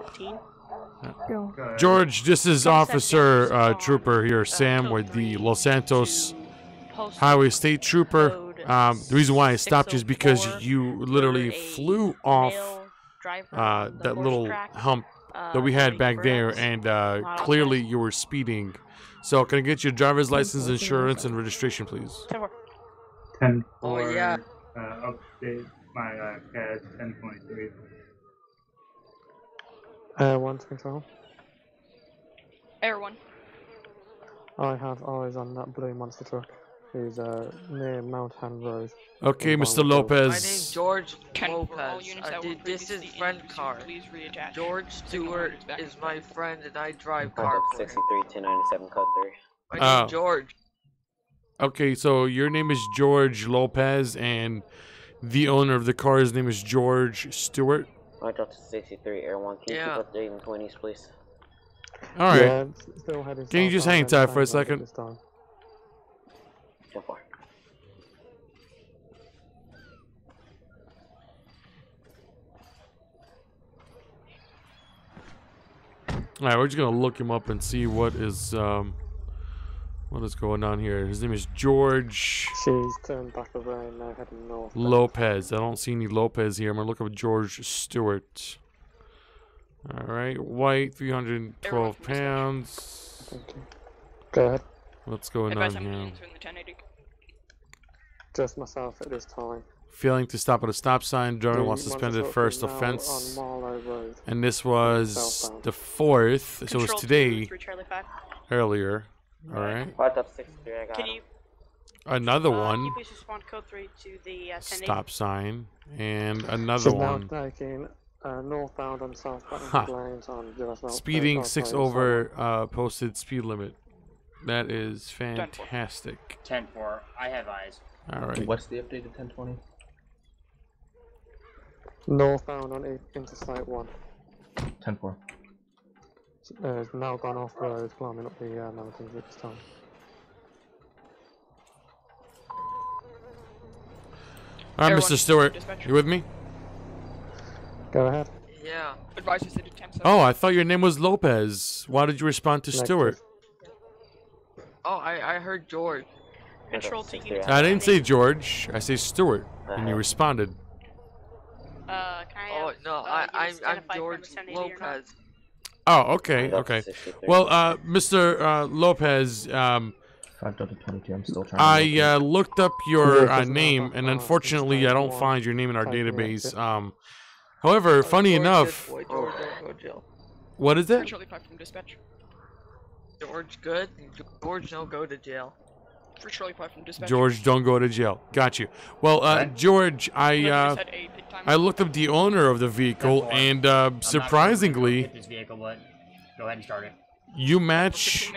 15. George, this is Officer Trooper here, Sam, with the Los Santos Highway State Trooper. The reason why I stopped you is because you literally flew off that little hump that we had back there, and clearly you were speeding. So can I get your driver's license, insurance, and registration, please? 10-4. Oh, yeah. Update my CAD 1023. 1 control. Air 1. I have eyes on that blue monster truck. He's near Mount Han Road. Okay, Mr. Lopez. My name's George Lopez. This is friend car. George Stewart is my friend, and I drive car. 63-297, code 3. My name's George. Okay, so your name is George Lopez, and the owner of the car's name is George Stewart. I got to 63, Air 1. Can you keep up the 20s, please? Alright. Yeah, still heading Can you just hang tight for a second? 10-4. Alright, we're just gonna look him up and see what is going on here. His name is George. She's turned back around now, heading north. Lopez. I don't see any Lopez here. I'm gonna look up George Stewart. Alright, white, 312 pounds. Thank you. Go ahead. What's going on here? Just myself at this time. Failing to stop at a stop sign. Driver was suspended first offense. And this was the 4th, so it was today. Earlier. Alright. Can you Another one. please respond code 3 to the Stop sign. And another one. Taking northbound and southbound lanes on US Speeding 6 over posted speed limit. That is fantastic. 10-4. I have eyes. Alright. What's the updated 1020? Northbound on Interstate 1. 10-4. It's now gone off road, climbing up the mountains at this time. Alright, Mr. Stewart. You with me? Go ahead. Yeah. Oh, I thought your name was Lopez. Why did you respond to Stewart? Oh, I heard George. Control to unit. I didn't say George. I say Stewart, and you responded. Can I Oh have, no, I'm George Lopez. Oh, okay, okay. Well, Mr. Lopez, 5-22. I'm still trying. I looked up your name, and unfortunately, I don't find your name in our database. However, funny enough, what is it? George good. George don't go to jail. George, don't go to jail. Got you. Well, George, I looked up the owner of the vehicle, and surprisingly, Go ahead and start it. you match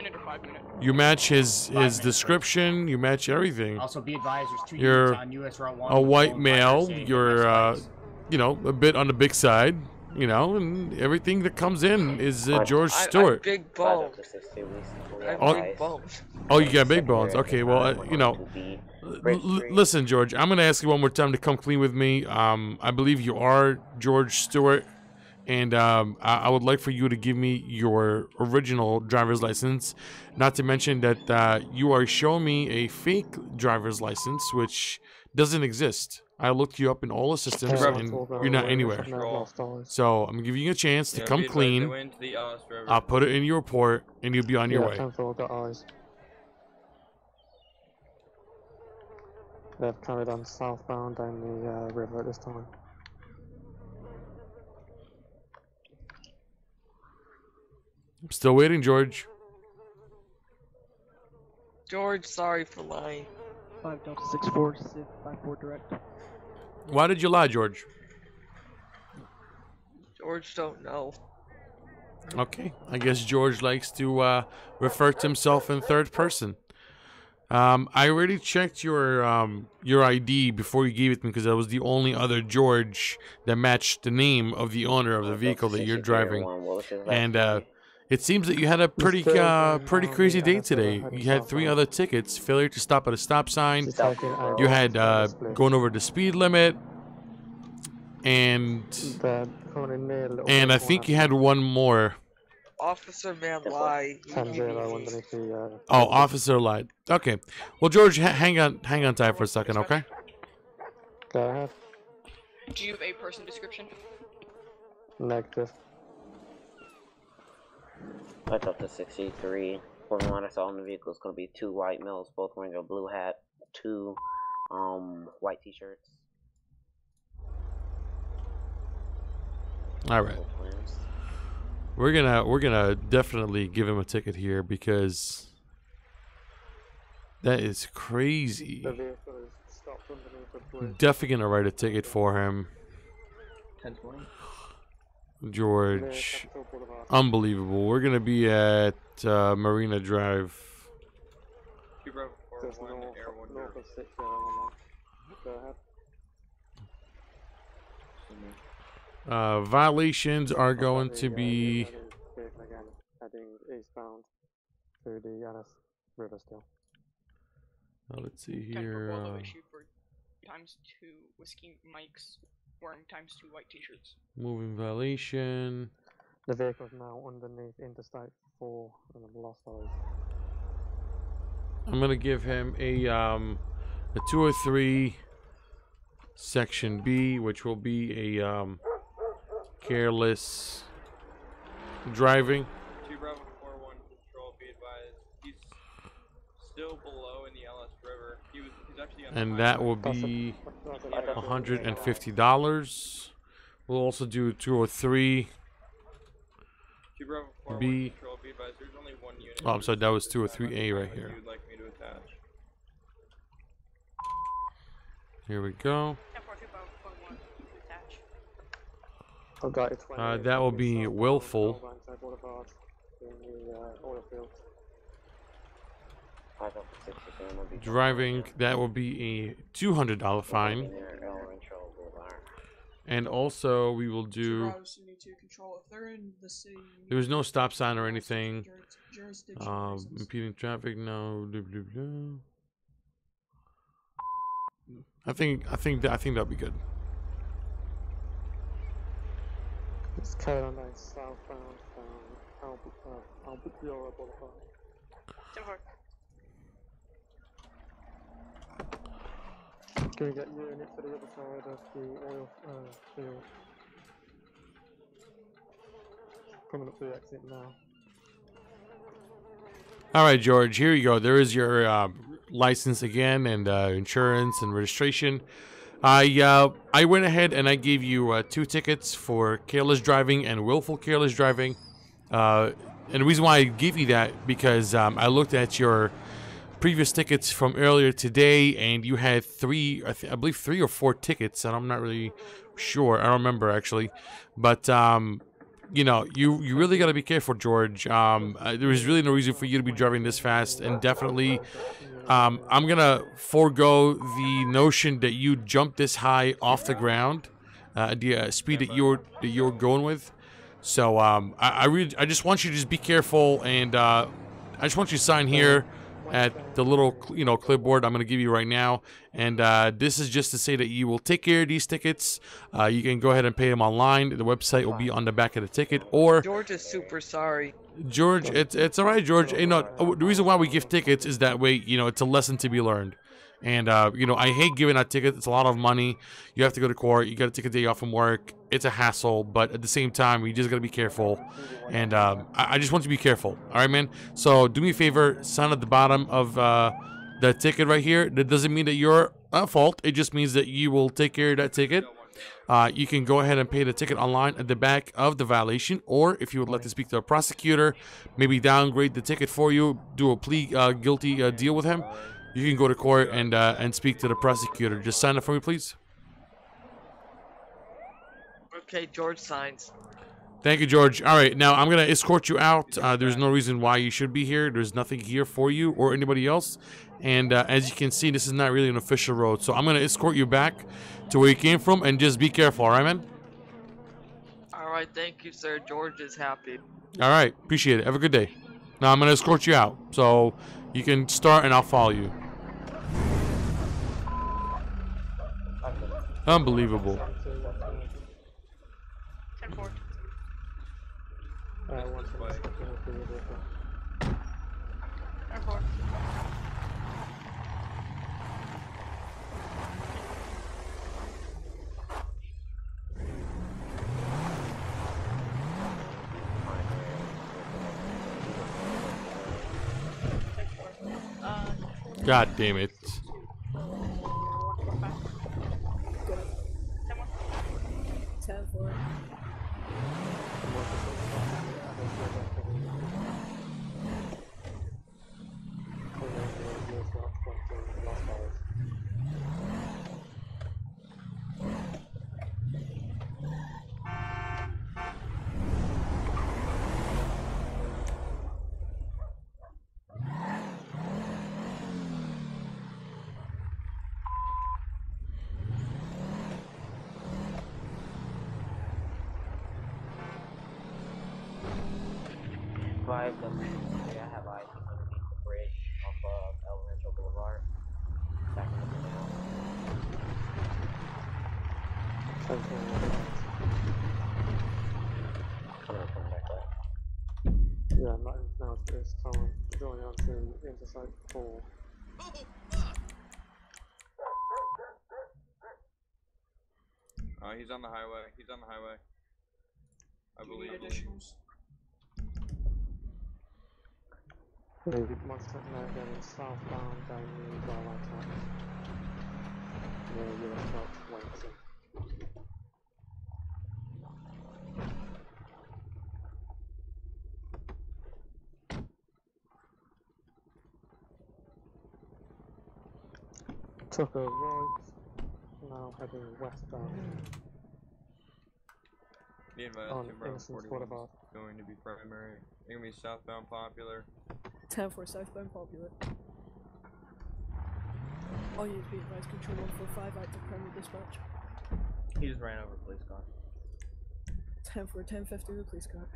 his description. You match everything. Also, be advised, there's 2 You're units on US Route 1. a white male. You're you know, a bit on the big side. You know, and everything that comes in is George Stewart. Big bones. Oh, you got big bones. Okay, well, you know, listen, George. I'm gonna ask you one more time to come clean with me. I believe you are George Stewart, and I would like for you to give me your original driver's license. Not to mention that you are showing me a fake driver's license, which doesn't exist. I looked you up in all the systems, and you're not anywhere. So I'm giving you a chance to come clean. I'll put it in your report, and you'll be on your way. They've carried on southbound down the river at this time. I'm still waiting, George. George, sorry for lying. 5-64-54 direct. Why did you lie, George? George don't know. Okay, I guess George likes to refer to himself in third person. I already checked your ID before you gave it to me because that was the only other George that matched the name of the owner of the vehicle that you're driving. And it seems that you had a pretty crazy day today. You had 3 other tickets: failure to stop at a stop sign. You had going over the speed limit, and Coming in near little And I corner. think you had one more. Officer man lie. 10-0 underneath the. Oh, officer lied. Okay. Well, George, hang on tight for a second, okay? Go ahead. Do you have a person description? Negative. That's up to 63. From what I saw in the vehicle, it's going to be 2 white males, both wearing a blue hat, 2 white t-shirts. All right. We're gonna definitely give him a ticket here because that is crazy. The vehicle is stopped underneath the bridge. Definitely gonna write a ticket for him. 1020. George, unbelievable. We're gonna be at Marina Drive. Just north of 6 Go ahead. Violations are going to be. Again, heading eastbound through the Yanis River still. Let's see 10 here. for Bravo issue for ×2 whiskey mics wearing ×2 white t-shirts. Moving violation. The vehicle is now underneath Interstate 4 and I've lost those. I'm gonna give him a 203 section B, which will be a careless driving. 2 Bravo 41 control, be advised. He's still below in the LS River. He's actually on And that will be $150. We'll also do 203 2 Bravo 41 B. control, be advised. There's only 1 unit. Oh, I'm sorry, that was 203A right here. You'd like me to attach. Here we go. 10 for 2 Bravo 41 attach. I've got it 20. That will be willful. Driving, that will be a $200 fine. And also, we will do. There was no stop sign or anything. Impeding traffic, no. I think that'll be good. It's Carolina southbound from Albert Euro Boulevard. 10 for. Can we get unit to the other side of the oil field? Coming up to the exit now. All right, George, here you go. There is your license again and insurance and registration. I went ahead and I gave you 2 tickets for careless driving and willful careless driving. And the reason why I gave you that because I looked at your previous tickets from earlier today, and you had 3, I believe 3 or 4 tickets, and I'm not really sure. I don't remember actually, but you know, you really got to be careful, George. There is really no reason for you to be driving this fast, and definitely, I'm gonna forego the notion that you jumped this high off the ground, the speed that you're going with. So I just want you to just be careful, and I just want you to sign here at the little clipboard I'm going to give you right now, and this is just to say that you will take care of these tickets. You can go ahead and pay them online. The website will be on the back of the ticket. Or George is super sorry. George, it's all right, George. You know, the reason why we give tickets is that way, you know, it's a lesson to be learned. And you know, I hate giving out tickets. It's a lot of money. You have to go to court. You got to take a day off from work. It's a hassle, but at the same time, you just got to be careful. And I just want you to be careful. All right, man? So do me a favor. Sign at the bottom of the ticket right here. That doesn't mean that you're at fault. It just means that you will take care of that ticket. You can go ahead and pay the ticket online at the back of the violation. Or if you would like to speak to a prosecutor, maybe downgrade the ticket for you, do a plea guilty deal with him, you can go to court and speak to the prosecutor. Just sign up for me, please. Okay, George signs. Thank you, George. All right, now I'm going to escort you out. There's no reason why you should be here. There's nothing here for you or anybody else. And as you can see, this is not really an official road. So I'm going to escort you back to where you came from, and just be careful, all right, man? All right, thank you, sir. George is happy. All right, appreciate it. Have a good day. Now I'm going to escort you out. So you can start, and I'll follow you. Unbelievable. Once this I'm way. stuck in with the vehicle. 10-4. God damn it. I have eyes underneath the bridge off of El Rancho Boulevard. Back in the now. Coming back up. Yeah, not now it's Tom going on to Interstate 4. He's on the highway. He's on the highway. I believe. He wants to now going southbound down the railway tracks. Near US Route 20. Took a right, now heading westbound. Be advised, On Bravo Innocence 41 Boulevard. is going to be primary. They're going to be southbound popular. 10-4 southbound popular. All units be advised, control 145 active primary dispatch. He just ran over a police car. 10-4 1050 the police car.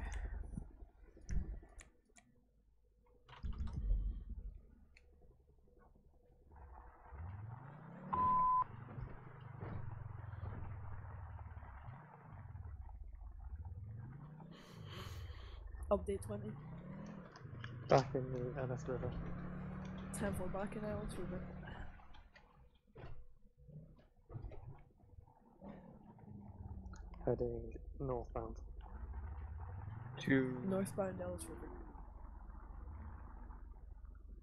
Update 20. Back in the LS River. 10-4 back in Islands River. Heading northbound. To Northbound Ellis River.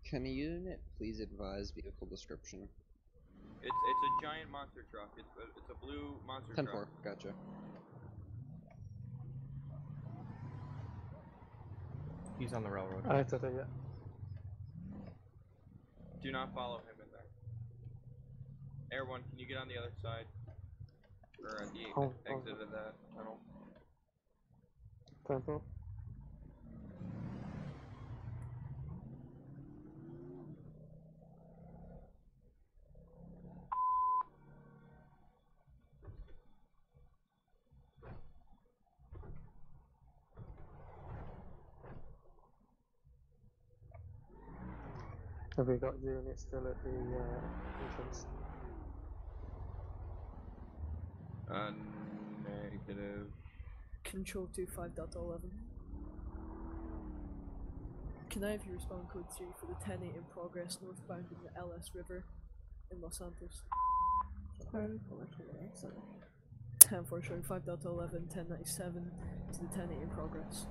Can a unit please advise vehicle description? It's a giant monster truck. It's a blue monster 10-4, truck. gotcha. He's on the railroad. I did it, yeah. Do not follow him in there. Air 1, can you get on the other side? Or at the exit of that tunnel? 10-4. Have we got units still at the entrance? Negative. Control 25.11. Can I have your respond code 3 for the 10-8 in progress northbound in the LS River in Los Santos? 10-4 showing 5.11, 1097 to the 10-8 in progress.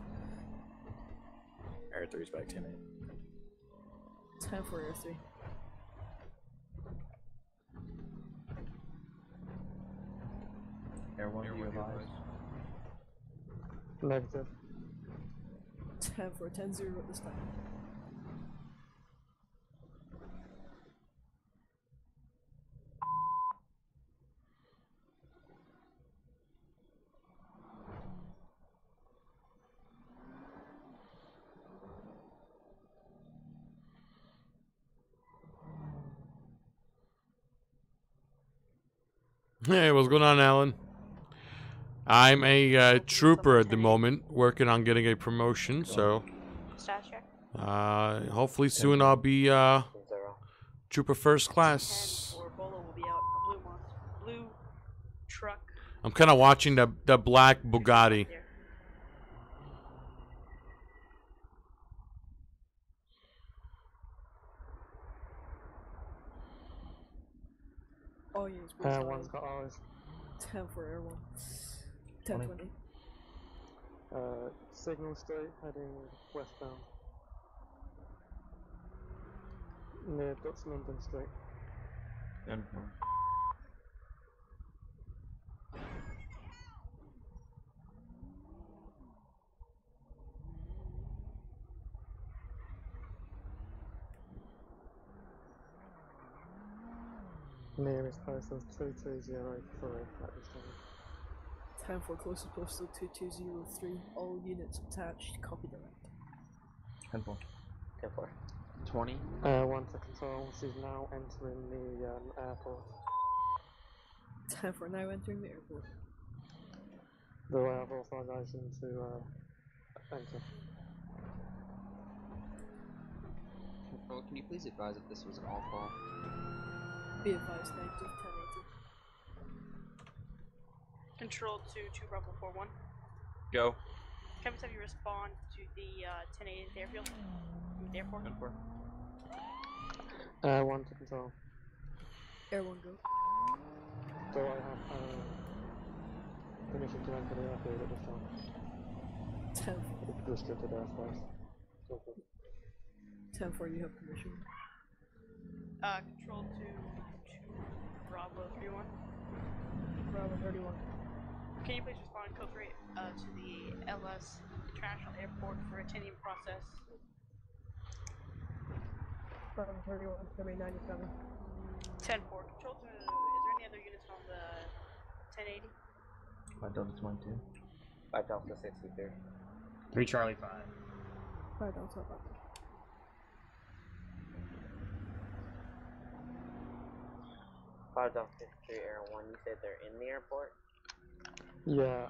Air 3's back 10-8. 10-4 Air 3. Air 1, you advise. Negative. 10-4 10-0 at this time. Hey, what's going on, Alan? I'm a trooper at the moment, working on getting a promotion, so hopefully soon I'll be trooper first class. Blue truck. I'm kind of watching the black Bugatti. All units be advised. One's got eyes. 10 for Air 1. 10-20. Signal straight, heading westbound. Near Dutch London Street. 10-4. Nearest postal is 2203 at this time. 10 for closest postal 2203. All units attached. Copy direct. 10-4. 10-4. 20. 1 to control. She's now entering the airport. 10 for now entering the airport. Do I have authorization to enter? Control, can you please advise if this was an all call? Be advised, negative 1080. Control to 2 Bravo 4-1. Go. Can we have you respond to the 1080 at the airfield? The airport? 10-4. 1 to control. Air 1 go. Do I have permission to enter the airfield at this time? 10 Restricted airspace. 10 for you have permission. Control to 2 Bravo 31. Bravo 31. Can you please respond in code 3 to the LS International Airport for attending process? Bravo 31, coming 97. 10-4. Control to, is there any other units on the 1080? 5 Delta 22. 5 Delta 63. 3 Charlie 5. 5 Delta back. Five Delta 63 Air 1, you said they're in the airport? Yeah,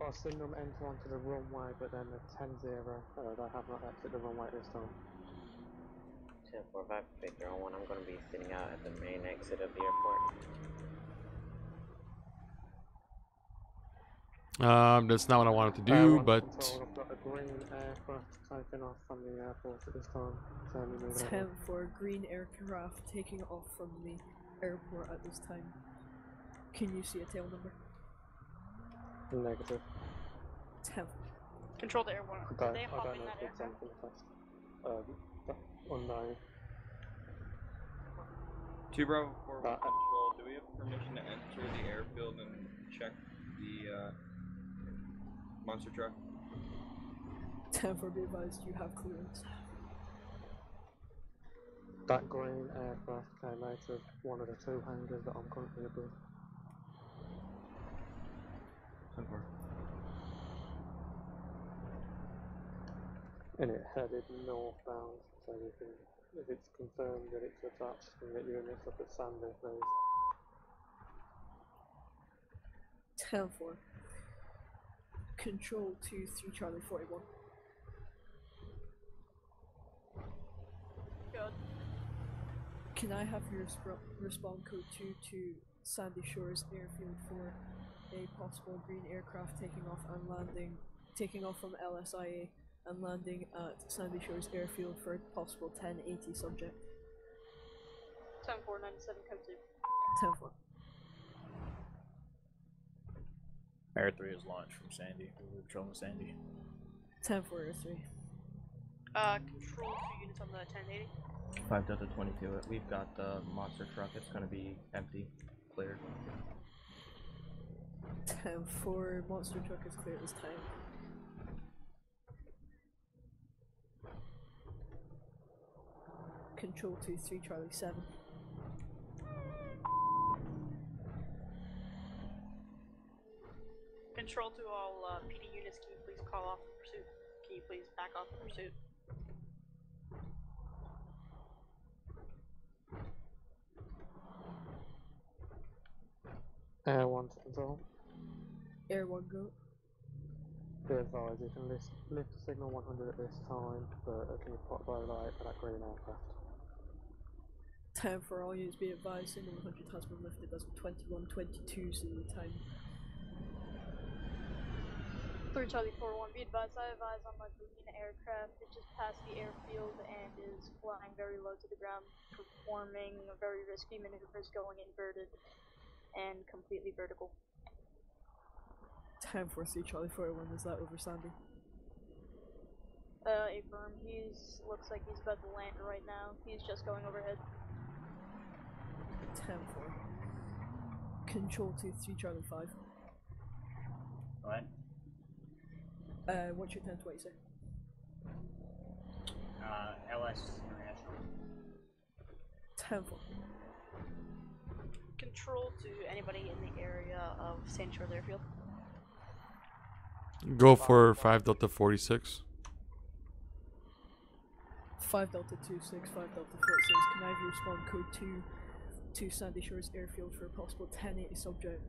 I've seen them enter onto the runway, but then at 10-0, they have not exited the runway this time. 10-4, 5 Victor 01, I'm going to be sitting out at the main exit of the airport. That's not what I wanted to do, but... Control, I've got a green aircraft taking off from the airport at this time. 10 for green aircraft taking off from the airport at this time. Can you see a tail number? Negative. 10. Control the Air 1. Did they hop in that aircraft? Unknown. 2 Bravo 4-1 Control, do we have permission to enter the airfield and check the monster truck? 10 for be advised, you have clearance. That green aircraft came out of one of the 2 hangars that I'm currently above. 10-4. And it headed northbound, so you can, if it's confirmed that it's attached, you can get units up at Sandy, please. 10-4. Control 2-3 Charlie 41. Good. Can I have your respond code 2 to Sandy Shores Airfield for a possible green aircraft taking off from LSIA and landing at Sandy Shores Airfield for a possible 1080 subject? 10-4-97 code 2. 10-4. Air 3 is launched from Sandy. We're patrolling Sandy. 10-4 Air 3. Control 2 units on the 1080. 5 Delta 22. We've got the monster truck. It's going to be empty. Cleared. 10-4 monster truck is clear this time. Control 2-3 Charlie 7. Control to all PD units, can you please call off pursuit? Can you please back off the pursuit? Air 1 to control. Air 1 go. Be advised, you can lift signal 100 at this time, but can you put low light for that green aircraft? 10 for all units, be advised, signal 100 has been lifted as of 21:22 zero time. 3 Charlie 4-1, be advised, I advise on my green aircraft. It just passed the airfield and is flying very low to the ground, performing very risky maneuvers, going inverted and completely vertical. 10-4-3 Charlie 4-1, is that over Sandy? Affirm, looks like he's about to land right now. He's just going overhead. 10-4. Control to 3 Charlie 5. What? What's your 10-20 say? LS International. 10-4. Control to anybody in the area of Sandy Shores Airfield. Go for 5 Delta 46. 5 Delta 26, 5 Delta 46. Can I have you respond code 2 to Sandy Shores Airfield for a possible 1080 subject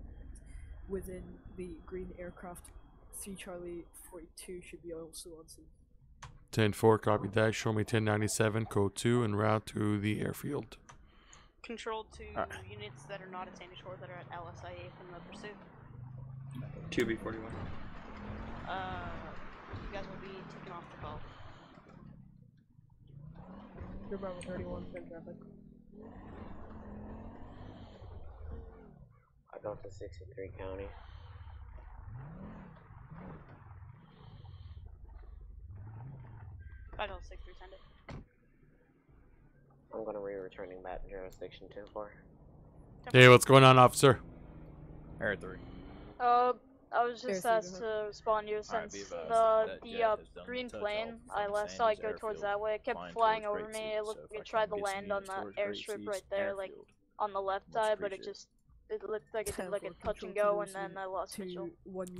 within the green aircraft? 3 Charlie 42 should be also on scene. 10-4, copy that. Show me 1097, code 2, en route to the airfield. Control to units that are not at Sandy Shores that are at LSIA from the pursuit. 2B41. You guys will be taken off the boat. You're Bravo 31, send traffic. I go to 63 County. I don't 6-3, send it. I'm gonna returning back to jurisdiction 10-4. Hey, what's going on, officer? Air 3. I was just asked to respond to you since the green plane I last saw it go towards that way. It kept flying over me. It looked like it tried to land on the airstrip right there, like on the left side, but it looked like it did like a touch and go, and then I lost visual.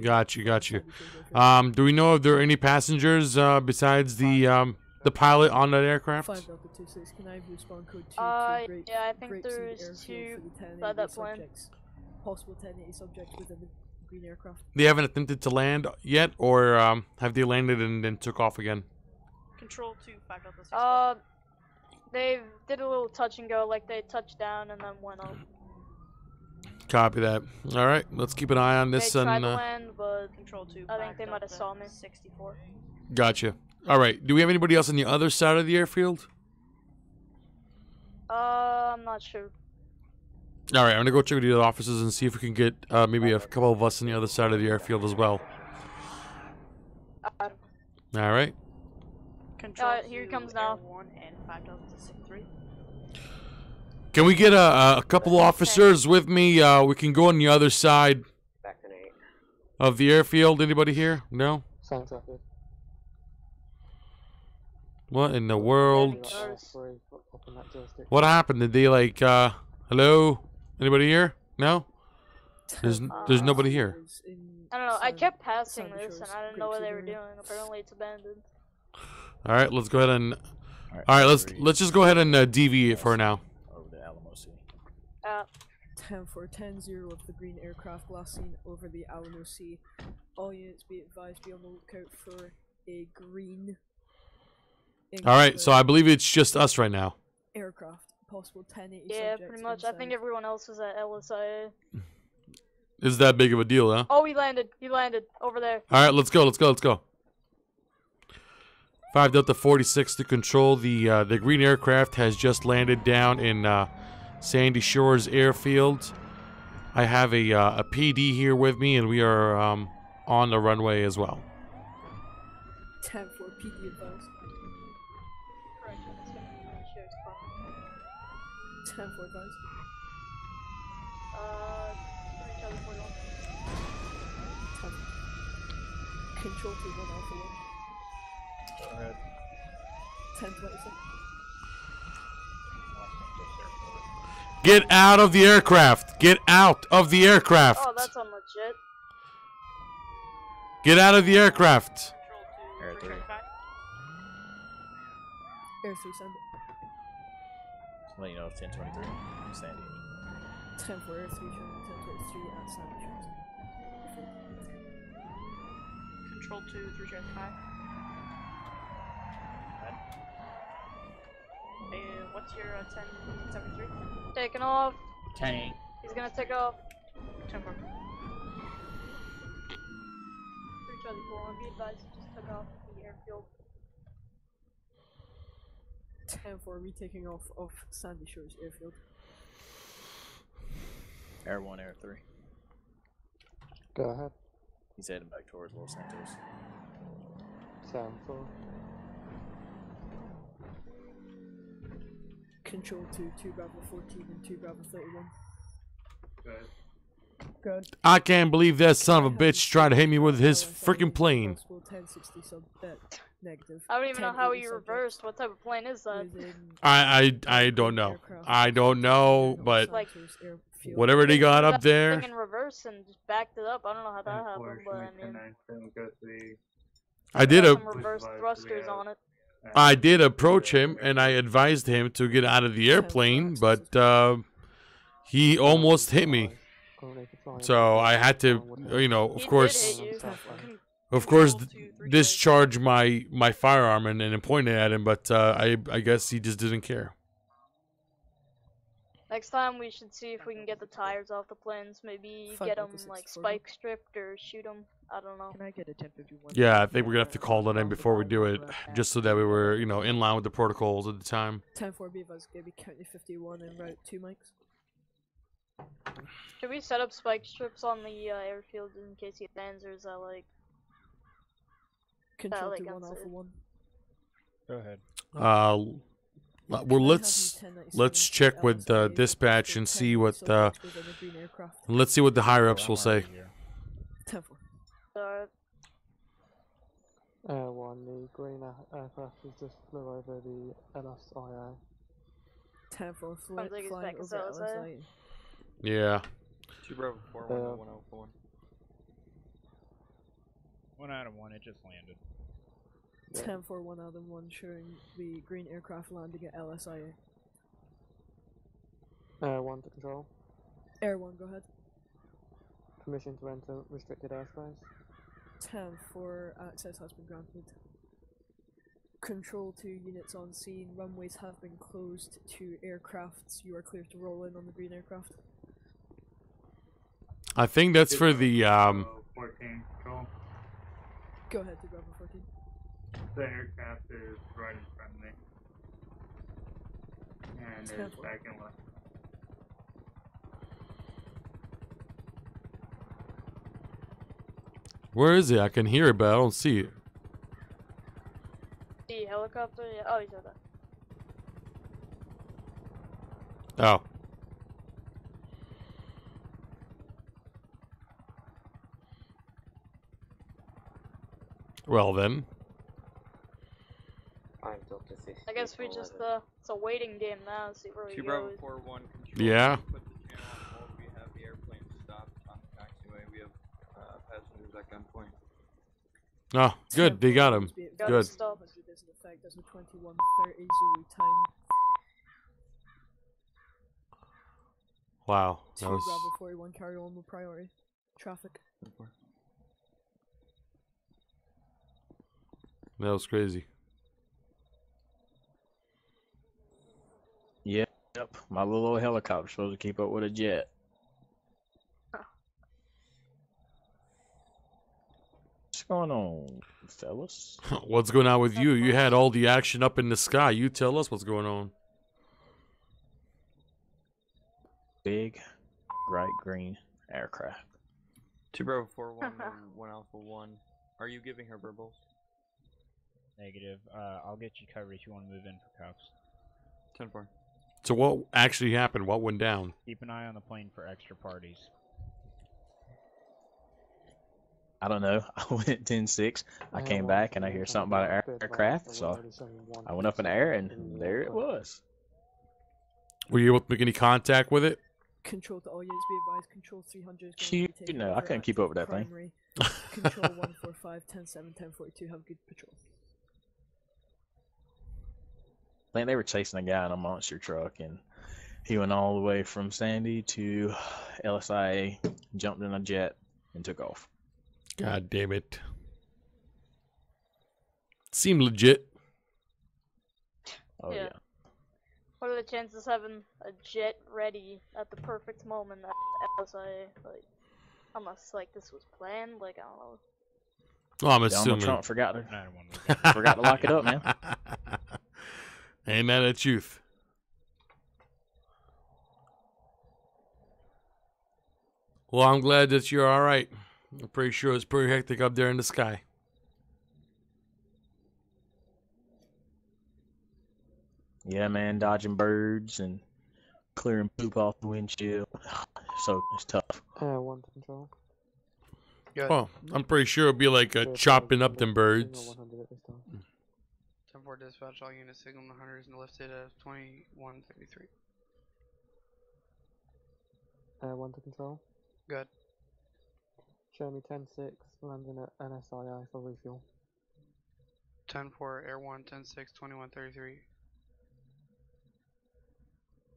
Got you. Do we know if there are any passengers besides the pilot on that aircraft? 5 Delta 26, can I have you respond code 2 yeah, I think there's 2 by that plane. Possible 1080 subjects within the green aircraft. They haven't attempted to land yet, or have they landed and then took off again? Control to 5 Delta 6. They did a little touch and go, like they touched down and then went up. Copy that. All right, let's keep an eye on this. They tried to land, but Control to I think they might have saw me. 64. Gotcha. All right. Do we have anybody else on the other side of the airfield? I'm not sure. All right, I'm gonna go check with the other officers and see if we can get maybe a couple of us on the other side of the airfield as well. All right. Control here comes now. 1 and 5 Delta 63. Can we get a couple officers with me? We can go on the other side of the airfield. Anybody here? No? Sounds like it. What in the world? What happened? Did they like, hello? Anybody here? No? There's nobody here. I don't know, I kept passing this and I didn't know what they were doing. Apparently it's abandoned. Alright, let's go ahead and... Alright, let's just go ahead and deviate for now. 10-4-10-0 of the green aircraft last seen over the Alamo Sea. All units be advised, be on the lookout for a green... Alright, so I believe it's just us right now. Aircraft. Possible 1080 Yeah, subjects pretty much. I think everyone else is at LSIA. Is that big of a deal, huh? Oh, he landed over there. Alright, let's go. 5 Delta 46 to control. The green aircraft has just landed down in Sandy Shores Airfield. I have a PD here with me, and we are on the runway as well. 10-4 PD advised. 10-4 advised. Control to 1 Alpha 1. Go ahead. 10-26. Get out of the aircraft! Get out of the aircraft! Oh, that's unlegit. Get out of the aircraft! Air 3. Air 3, send it. Just let you know it's 1023. Sandy. 10-4 Air 3, 10-23 at Sandy Shores. Control to 3 Charlie 5. Hey, what's your 1073? Taking off. 10-8. He's gonna take off. 10-4. 3 Charlie 4-1, be advised, it just took off the airfield. 10-4, we taking off of Sandy Shores Airfield. Air 1, Air 3. Go ahead. He's heading back towards Los Santos. 10-4. Control 2 Bravo 14 and 2 Bravo 31. Good. Good. I can't believe that son of a bitch tried to hit me with his freaking plane. 1060 sub negative. I don't even know how you reversed. What type of plane is that? I don't know. I don't know, but Like, whatever they got up there. In reverse and just backed it up. I don't know how that happened, but I mean. I did some reverse thrusters on it. I did approach him and I advised him to get out of the airplane, but he almost hit me. So I had to, you know, of course, discharge my firearm and point it at him. But I guess he just didn't care. Next time we should see if we can get the tires off the planes. Maybe get them like spike stripped or shoot them. I don't know. Can I get a 1051? Yeah, I think we're gonna have to call it in before we do it, just so that we were, you know, in line with the protocols at the time. 10-4 B, gonna be County 51 en route 2 mics. Should we set up spike strips on the airfield in case he lands, or is that like... Control 2 1 Alpha 1. Go ahead. Well, let's check with dispatch and see what let's see what the higher ups will say. 10-4. One, the green aircraft has just flew over the LSIA. 10-4, Sounds like he's back in LSIA. Yeah. 2 Bravo 4, 104. 1 Adam 1, it just landed. 10-4, 1 Adam 1, showing the green aircraft landing at LSIA. Air 1 to control. Air 1, go ahead. Permission to enter restricted airspace. 10-4, access has been granted. Control 2 units on scene, runways have been closed to aircrafts. You are clear to roll in on the green aircraft. I think that's for the 14 control. Go ahead to Bravo 14. The aircraft is right in front of me. And it's back and left. Where is it? I can hear it, but I don't see it. The helicopter? Yeah. Oh, he's over there. Oh. Well then. I guess we just it's a waiting game now. See where we 2 go. Bravo 4 1 control. Yeah. Put the channel on hold. We have the airplane stopped on the taxiway. We have passengers at gunpoint. Oh, good. They got him. Good. Stop. That's a 21:30 Zulu time. Wow. 2 Bravo 41, carry on with priority. Traffic. That was crazy. Yep, my little old helicopter's supposed to keep up with a jet. What's going on, fellas? What's going on with you? You had all the action up in the sky. You tell us what's going on. Big, bright green aircraft. 2 Bravo 4 1 1 Alpha 1. Are you giving her verbals? Negative. I'll get you covered if you want to move in for cuffs. 10-4. So what actually happened? What went down? Keep an eye on the plane for extra parties. I don't know. I went 10-6. I came back and I hear something about an aircraft, so I went up in the air and there it was. Were you able to make any contact with it? Control to all units, be advised. Control 300 is You know, I couldn't keep up with that thing. Control 145, 10-7, 10-42. Have good patrol. Man, they were chasing a guy in a monster truck, and he went all the way from Sandy to LSIA, jumped in a jet, and took off. God damn it. Seemed legit. Oh, yeah. What are the chances of having a jet ready at the perfect moment at LSIA? Like, unless, like, this was planned, like, I don't know. Oh, I'm Donald assuming. Trump forgot to lock it up, man. Ain't that the truth? Well, I'm glad that you're all right. I'm pretty sure it's pretty hectic up there in the sky. Yeah, man, dodging birds and clearing poop off the windshield. So it's tough. 1 to control. Good. Oh, I'm pretty sure it'll be like chopping up them birds. 10-4 dispatch, all units signal 100 is lifted at 2133. 1 to control. Good. Show me 10-6, landing at NSII for refuel. 10-4, Air 1, 10-6, 2133.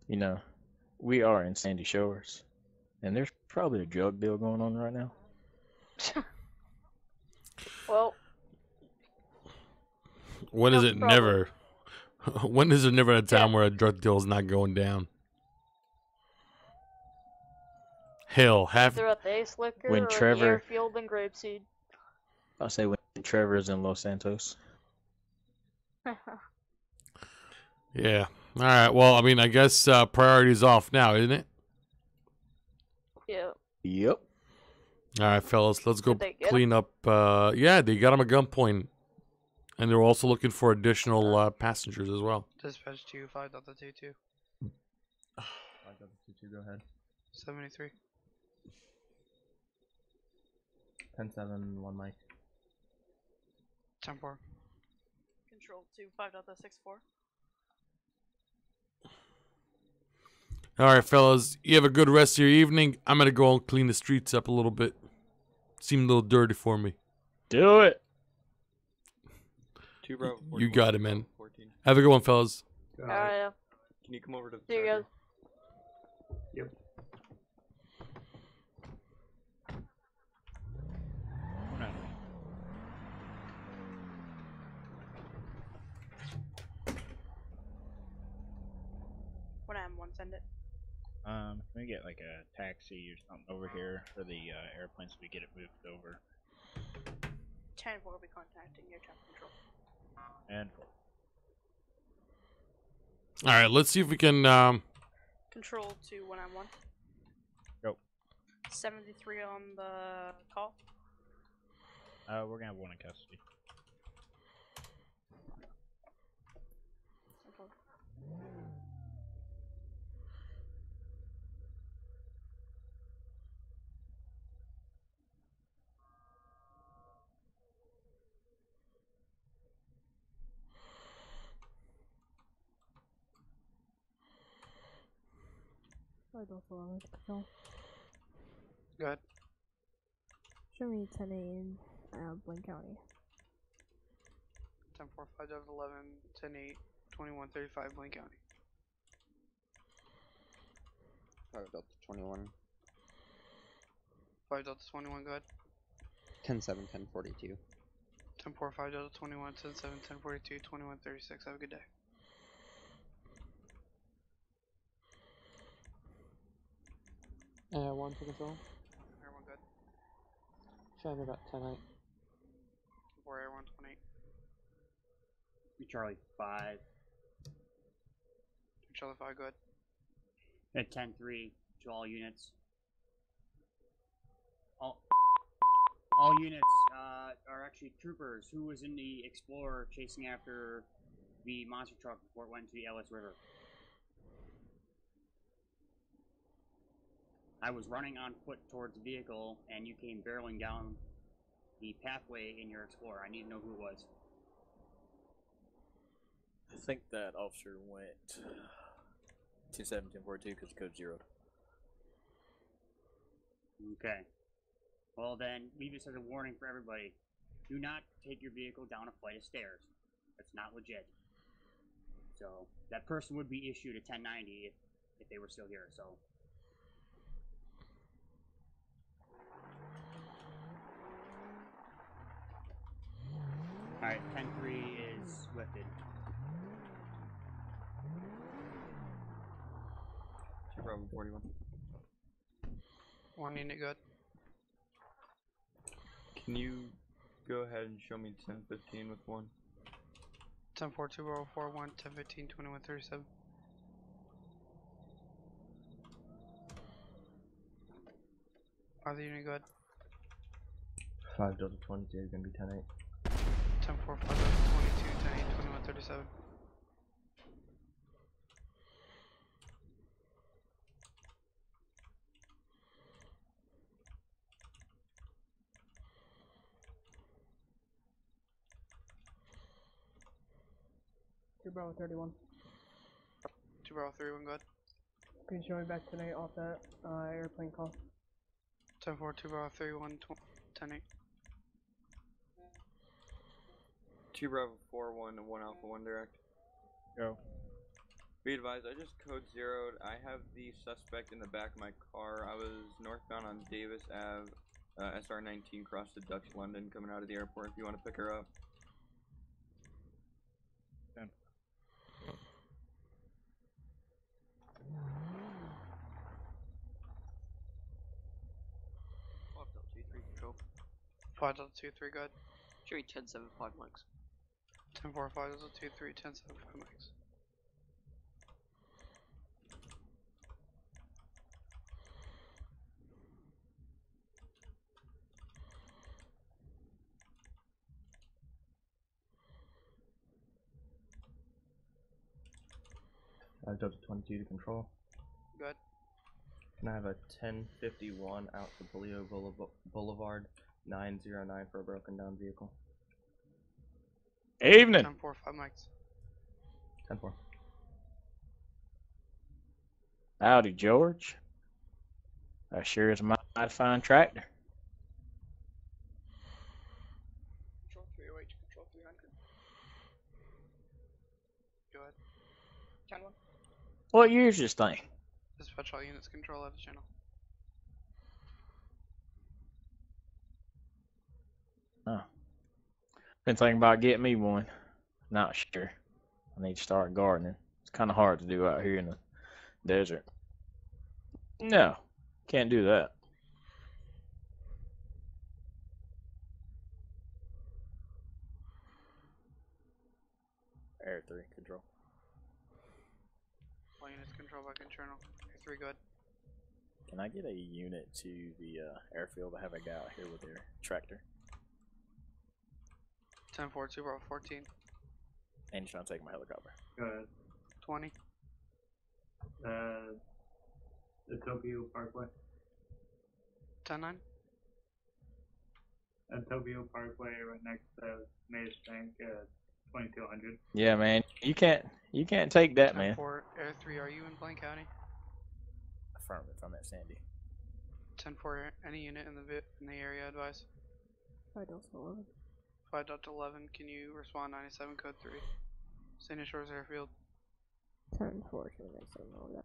You know, we are in Sandy Shores, and there's probably a drug deal going on right now. Well, When is it never? When is there never a time where a drug deal is not going down? Hell, either at the Ace Liquor when or Trevor- the airfield and Grapeseed. I'll say when Trevor's in Los Santos. Yeah. All right. Well, I mean, I guess priority's off now, isn't it? Yeah. Yep. All right, fellas, let's go Did they get clean up. Yeah, they got him at gunpoint, and they're also looking for additional passengers as well. Dispatch 2, 5.22. 5.22, go ahead. 73. 10-7, 1 mic. 10-4. Control 2, 5.64. All right, fellas, you have a good rest of your evening. I'm gonna go and clean the streets up a little bit. Seem a little dirty for me. Do it. 2 Bravo. You got it, man. 14. Have a good one, fellas. Yeah. Can you come over to the See you guys. Yep. When I'm one, send it. Can we get like a taxi or something over here for the airplane so we get it moved over? 10-4 will be contacting air traffic control. And All right, let's see if we can. Control to 1 on 1. Go. 73 on the call. We're gonna have one in custody. Go ahead. Show me 10 in Blaine County. 10-4, 5.11, 10-8, 2135, Blaine County. 5.21. 5.21, go ahead. 10-7, 10-42. 10-4, 5.21, 10-7, 10-42, 2136. Have a good day. Air 1 to control. Air 1, good. Show me about 10-8. 4 Air 1, 28. Charlie 5. Charlie 5, go ahead. At 10-3 to all units. All units are actually troopers. Who was in the Explorer chasing after the monster truck before it went to the Ellis River? I was running on foot towards the vehicle, and you came barreling down the pathway in your Explorer. I need to know who it was. I think that officer went 2-7-10-42 because the code's zeroed. Okay. Well then, leave this as a warning for everybody. Do not take your vehicle down a flight of stairs. That's not legit. So, that person would be issued a 1090 if they were still here, so... Alright, 10-3 is lifted. 2 Bravo 41. 1 unit, good. Can you Go ahead and show me 1015 with 1. 10-4, 2-0-4-1, 10-15, 21-37. Other unit, go ahead. 5 Delta 22 is gonna be 10-8. 10-4, 5 Delta 22, 10-8, 21-37. Bravo 31. 2 Bravo 31, go ahead. Can you show me back tonight off that airplane call? 10-4, 2 Bravo 31, 10-8. 2 Bravo 4-1 and 1 Alpha 1 direct. Go. Be advised, I just code zeroed. I have the suspect in the back of my car. I was northbound on Davis Ave, SR19 cross to Dutch London coming out of the airport if you want to pick her up. Control. 5 Delta 2-3, go ahead. Show me 10-7, 5 mics. 10-4, 5 Delta 2-3, 10-7, 5 mics. Delta 22 to control. Go ahead. Can I have a 1051 out to Bolio Boulevard, 909 for a broken down vehicle? Evening. 10-4, 5 mics. 10-4. Howdy, George. That sure is a mighty fine tractor. Control 308 to control 300. Go ahead. 10-1. What year's this thing? Dispatch all units, control out of channel. Huh. Been thinking about getting me one. Not sure. I need to start gardening. It's kind of hard to do out here in the desert. No, can't do that. Air 3, control. All units, control back internal. Air 3, go ahead. Can I get a unit to the airfield? I have a guy out here with their tractor. 10-4, 2 Bravo 14. And he's trying to take my helicopter. Go ahead. 20. The Tokyo Parkway. 10-9. Tokyo Parkway, right next to Maze Bank, 2200. Yeah, man. You can't take that, man. 10-4, Air 3, are you in Blaine County? Affirmative, I'm at Sandy. 10-4, any unit in the area, advise. 5 Delta 11. 5 Delta 11, can you respond 97 code 3? Sandy Shores Airfield. 10-4, can you guys say no that?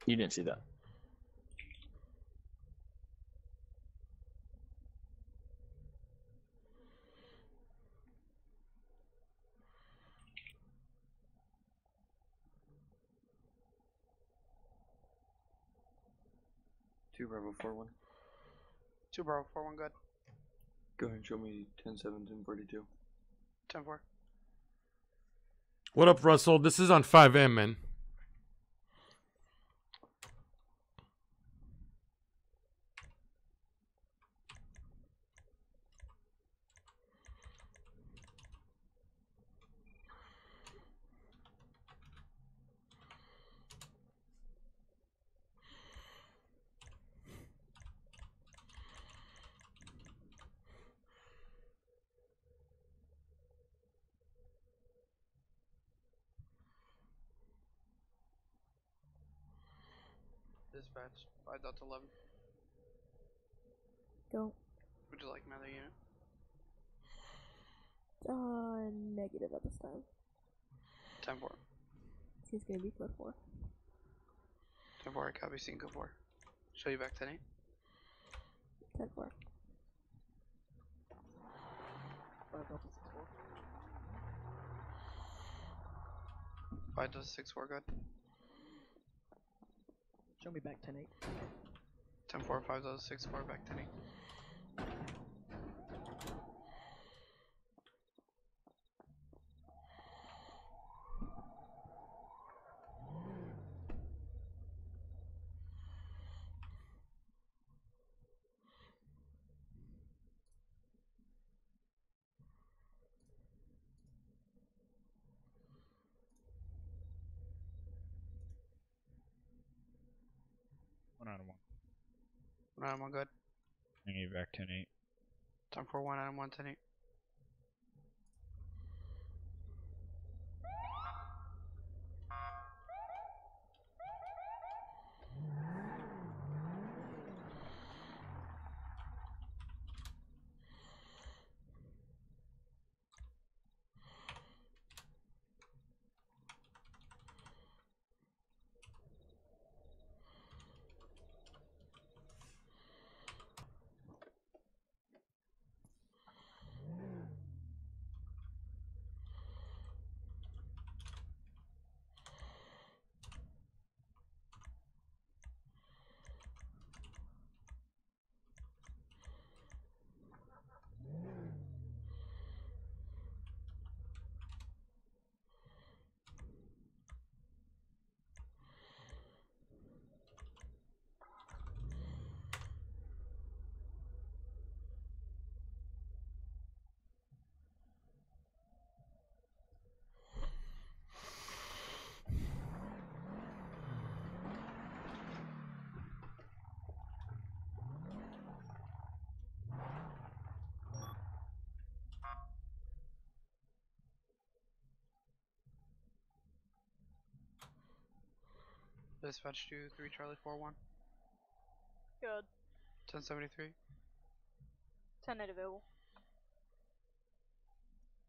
You didn't see that. Two Bravo 4-1. 2 Bravo 4-1, go ahead. Go ahead and show me 10-7, 10-42. 10-4. What up, Russell? This is on 5M, man. dispatch. 5 Delta 11. Go. Would you like another unit? Negative at this time. 10-4. She's gonna be code 4. 10-4, I copy, scene code 4. Show you back 10-8. 10-4. 5 Delta 6-4. 5 Delta 6-4, good. Show me back 10-8. 10-4, 5 Delta 6-4, back 10-8. One item 1. 1 item 1, good. Bring you back 10-8. 10-4, 1 item 1, 10-8. Dispatch to 3 Charlie 4-1. Good. 1073. 10-8 available.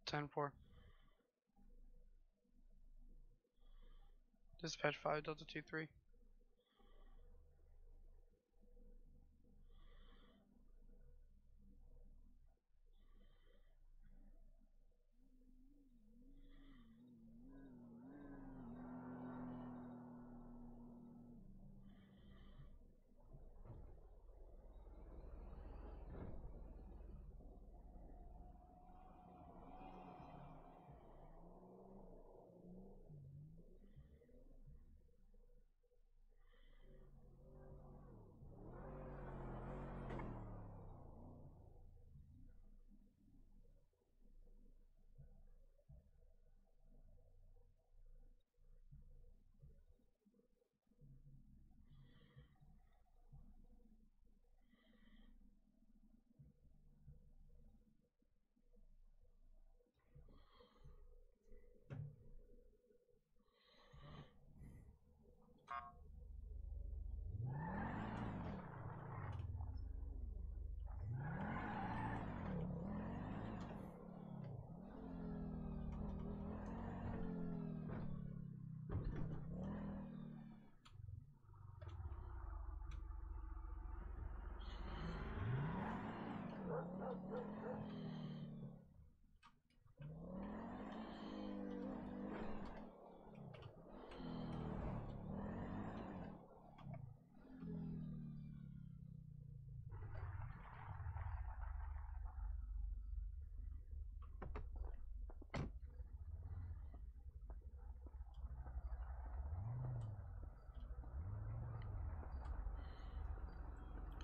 10-4. Dispatch 5 Delta 2-3.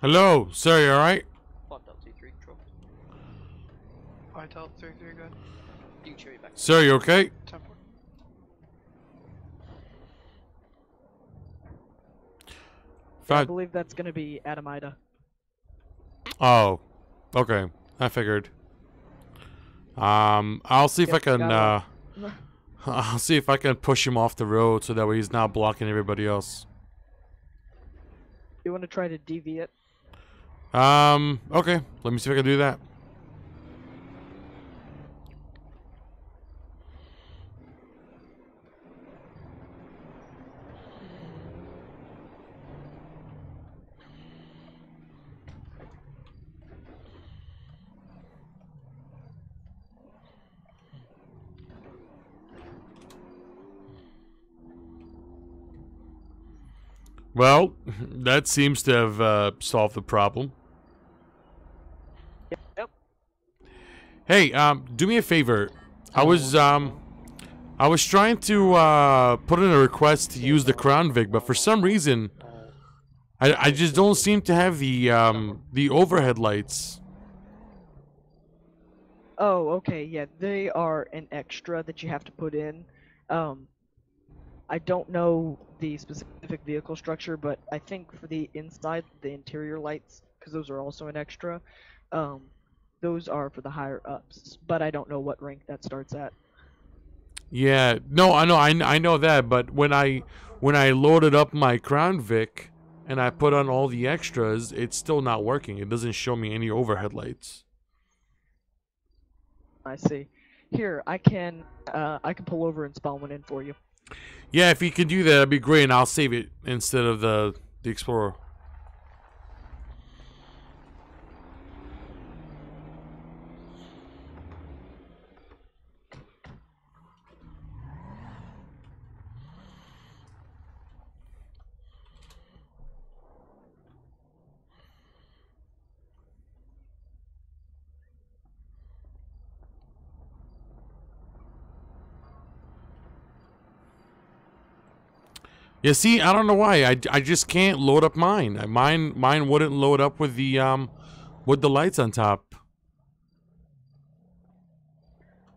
Hello, sir, you alright? 5 Delta 2-3, control. 5 Delta 3-3, good. You can show you back. Sir, you okay? 10-4. I believe that's gonna be Adamida. Oh, okay. I figured. I'll see if I can. I'll see if I can push him off the road so that way he's not blocking everybody else. You want to try to DV it? Okay. Let me see if I can do that. Well, that seems to have solved the problem. Yep. Hey, do me a favor. I was trying to put in a request to use the Crown Vic, but for some reason, I just don't seem to have the overhead lights. Oh, okay, yeah, they are an extra that you have to put in. I don't know the specific vehicle structure, but I think for the inside, the interior lights, because those are also an extra, those are for the higher ups, but I don't know what rank that starts at. Yeah, no, I know that, but when I loaded up my Crown Vic and I put on all the extras, it's still not working. It doesn't show me any overhead lights. I see. Here, I can pull over and spawn one in for you. Yeah, if you can do that, that'd be great, and I'll save it instead of the Explorer. Yeah, see, I don't know why. I just can't load up mine. Mine wouldn't load up with the lights on top.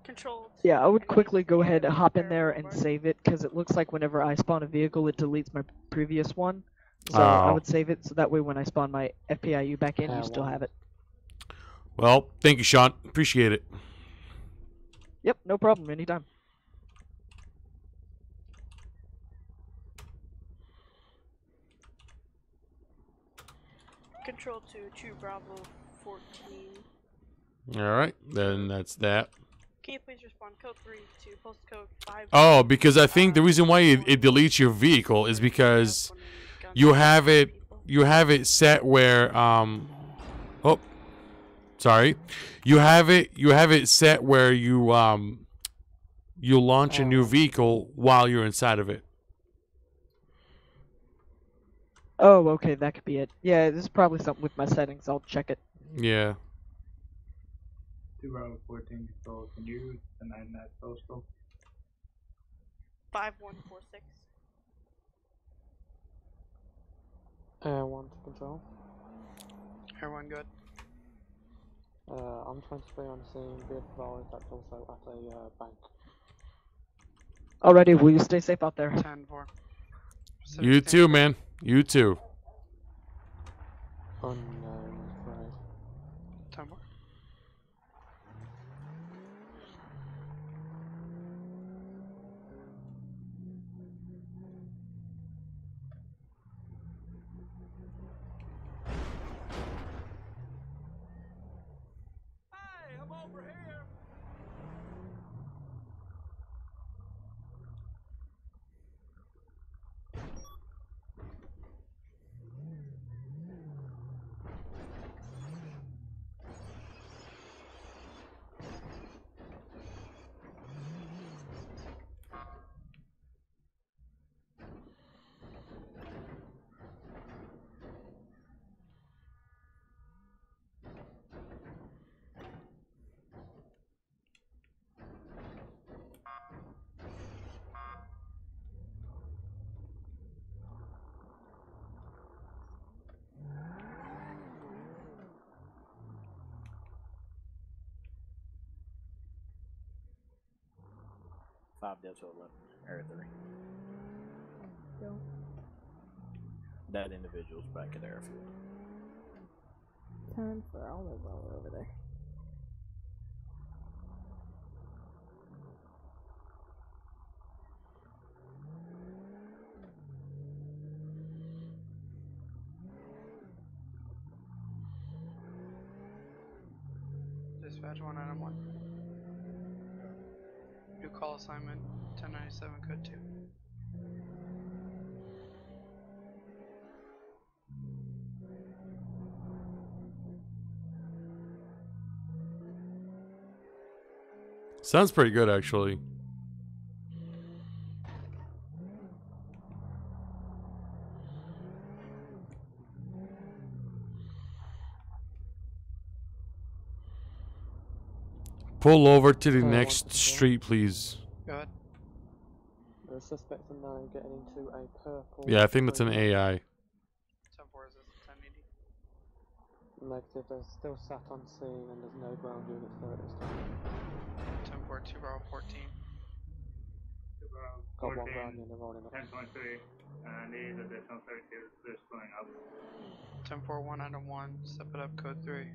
Controlled. Yeah, I would quickly go ahead and hop in there and save it, because it looks like whenever I spawn a vehicle, it deletes my previous one. So I would save it, so that way when I spawn my FPIU back in, you still have it. Well, thank you, Sean. Appreciate it. Yep, no problem. Anytime. Control to Bravo 14. All right, then that's that. Can you please respond code 3 to postcode 5? Oh, because I think the reason why it deletes your vehicle is because you have it set where oh, sorry, you have it set where you launch a new vehicle while you're inside of it. Oh, okay, that could be it. Yeah, this is probably something with my settings. I'll check it. Yeah. 2 Bravo 14 control. Can you deny that postal? 5146. One to control. Everyone good? I'm trying to stay on the same vehicle that's also at a bank. Alrighty, will you stay safe out there? 10-4. You too, man. You too. Unknown, right. 10-4. Hey, I'm over here. Five Delta 11, Area 3. Go. That individual's back at airfield. 10 for all of them over there. Dispatch 191. New call assignment 1097 code 2. Sounds pretty good, actually. Pull over to the next street, please. Go ahead. The suspects are now getting into a purple. Yeah, I think that's an AI. 10-4, is this 1080? Negative, they're still sat on scene and there's no ground units there at this time. 10-4, 2 Bravo 14. Got one ground unit rolling up. 10.3, and these additional 32, they're splitting up. 10-4, 1 out of 1, step it up, code 3.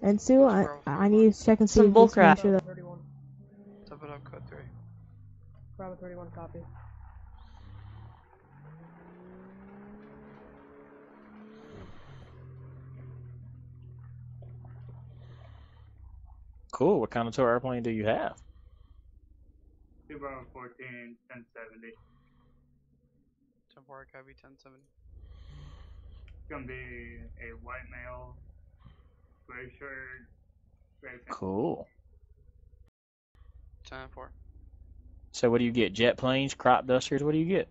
And Sue, I need to check and see if this Bravo sure that 31. Step it up, code 3. Bravo 31, copy. Cool. What kind of tow airplane do you have? 2 Bravo 14, 1070. 10-4, copy 1070. It's gonna be a white male, gray shirt, gray pants. Cool. 10-4. So what do you get? Jet planes, crop dusters? What do you get?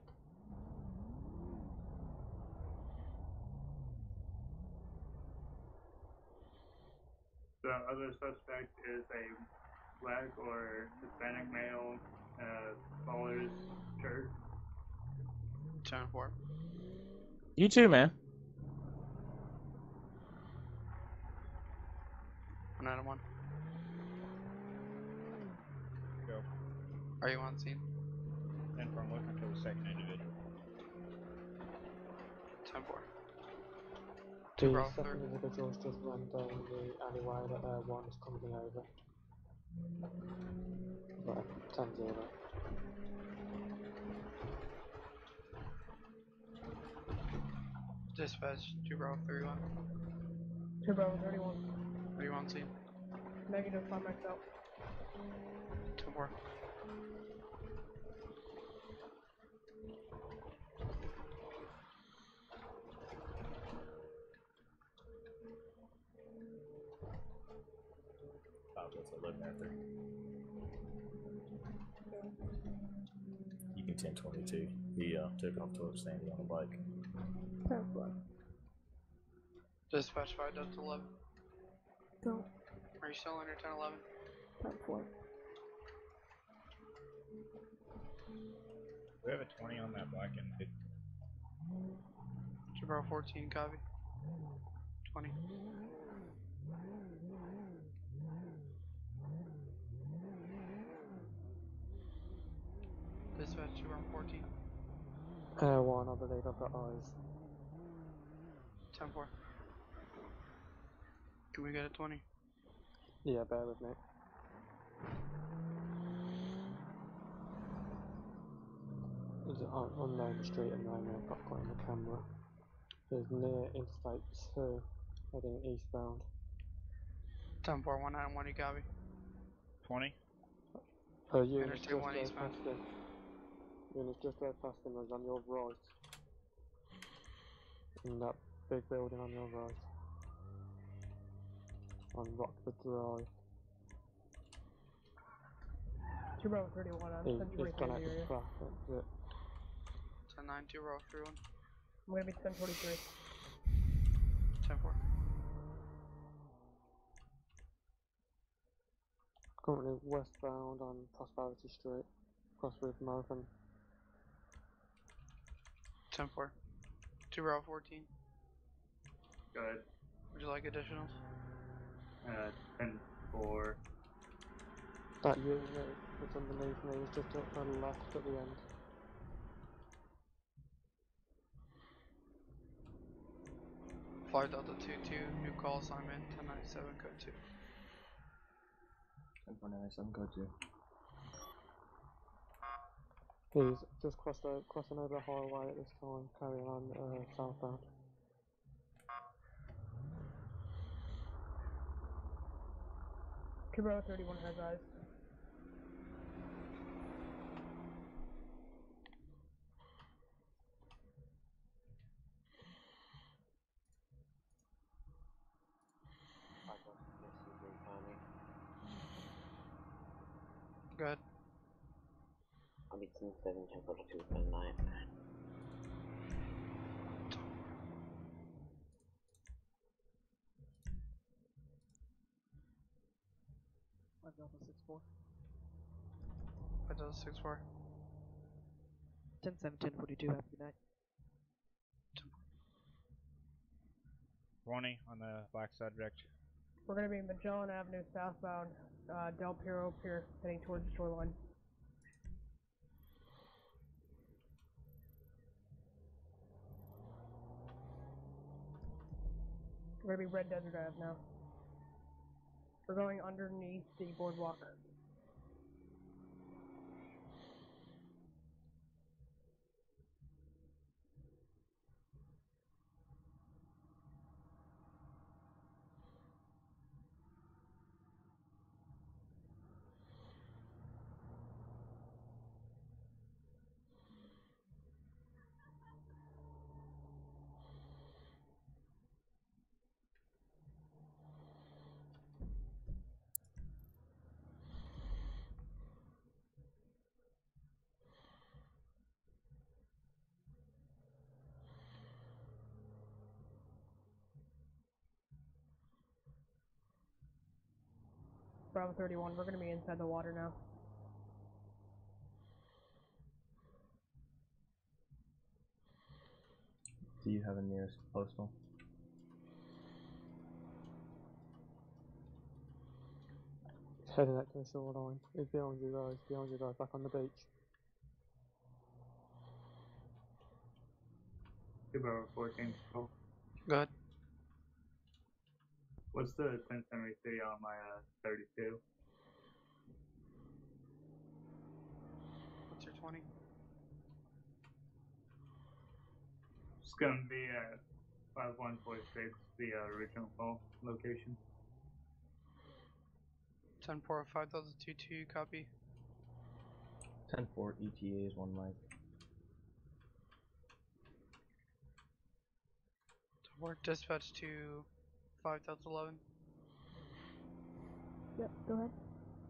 The other suspect is a black or Hispanic male, ballers shirt. 10-4. You too, man. 1 out of 1. Go. Are you on scene? And from looking for the second individual. 10-4. The Bravo second 3. individual's just ran down the alleyway that one's coming over. Right, 10-0. Dispatch 2 Bravo 31. 2 Bravo 31. Are you on scene? Negative, 5 max out. 10-4. That's 11 after. You can 1022. He took off towards Sandy on a bike. Dispatch 5 Delta 11. Go. Are you still under 1011? 10-4. We have a 20 on that black and 2 Bravo 14, copy. 20. Dispatch 2 Bravo 14. One, I believe I've got eyes. 10-4. Can we get a 20? Yeah, bear with me. Is it on unknown street at the moment? I've got on the camera. It's near Interstate 2, heading eastbound. 10-4, 1 out of 1, you copy. 20? Unit's Interstate just 1 right eastbound. past him. Unit's just right past him, is on your right. In that big building on your right. On Rockford Drive. 2 Bravo 31, I'm He's 1023 gone in out the the area. track, that's it. 10-9, 2 Bravo 31. I'm gonna be 1043. 10-4. Currently westbound on Prosperity Street, across with Morgan. 10-4. 2 Bravo 14. Good. Would you like additionals? 10-4. That unit that's underneath me is just up to the left at the end. Flight Delta 22, new call assignment 1097 code 2. 1097 code 2. He's just crossing over the highway at this time, carrying on southbound. Bravo 31 has eyes. Good. I'll be 10-7, 10-42, 10-9. Delta 6-4. 5 Delta 6-4. 10-7, 10-42, have a good night. 20 on the black subject. We're going to be Magellan Avenue southbound, Del Piero Pier, heading towards the shoreline. We're going to be Red Desert Ave now. We're going underneath the boardwalk. Bravo 31, we're going to be inside the water now. Do you have a nearest postal? Heading out to the shoreline. It's beyond you guys, back on the beach. Bravo 14. Oh. Good. What's the 1073 on my 32? What's your 20? It's gonna be at 5146, the original call location. 10-4, 5 Delta 2-2, copy. 10-4, ETA is 1 mic. 10-4, dispatch to 5 Delta 11. Yep, go ahead.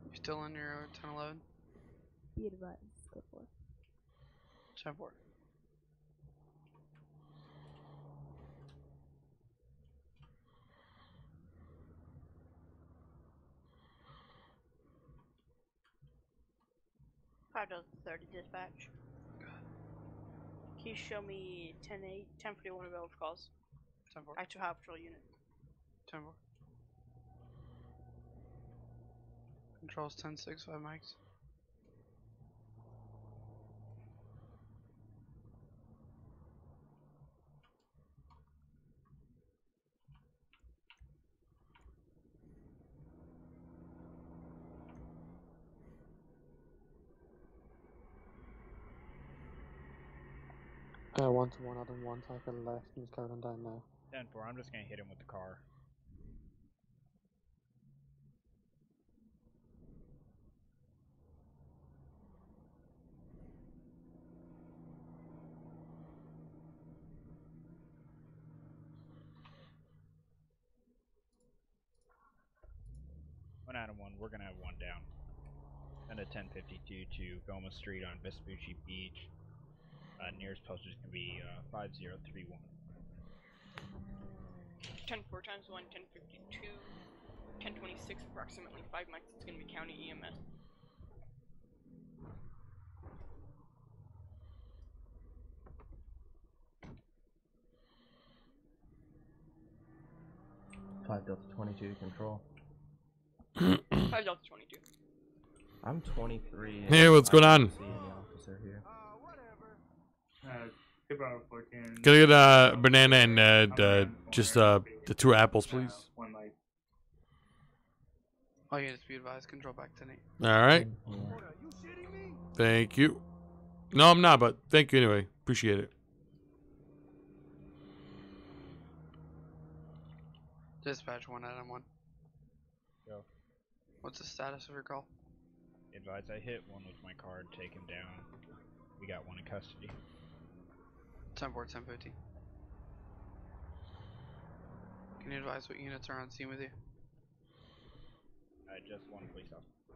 You still in your 10-11? Be advised, go for it. 10-4. Five Delta 30 dispatch. Can you show me 10-8, 10-41 available for calls? 10-4. Active High Patrol unit. 10-4. Controls 10-6, 5 mics. One to one, Adam 1, take a left and just carry on down there. 10-4, I'm just gonna hit him with the car. One Adam 1, we're gonna have one down. And a 1052 to Goma Street on Vespucci Beach. Nearest postage is gonna be 5031. 10-4 times 1, 1052, 1026, approximately 5 mics. It's going to be County EMS. Five Delta 22 control. 5 Delta 22. I'm 23. Hey, what's going on? See any officer here. Bravo 14. Can I get a banana and just the 2 apples, please? One mic. All units be advised, control back 10-8. Alright. Thank you. No, I'm not, but thank you anyway. Appreciate it. Dispatch 1 Adam 1. Go. What's the status of your call? Advise I hit one with my card, take him down. We got one in custody. 10-4, 10-15. Can you advise what units are on scene with you? Just one police officer.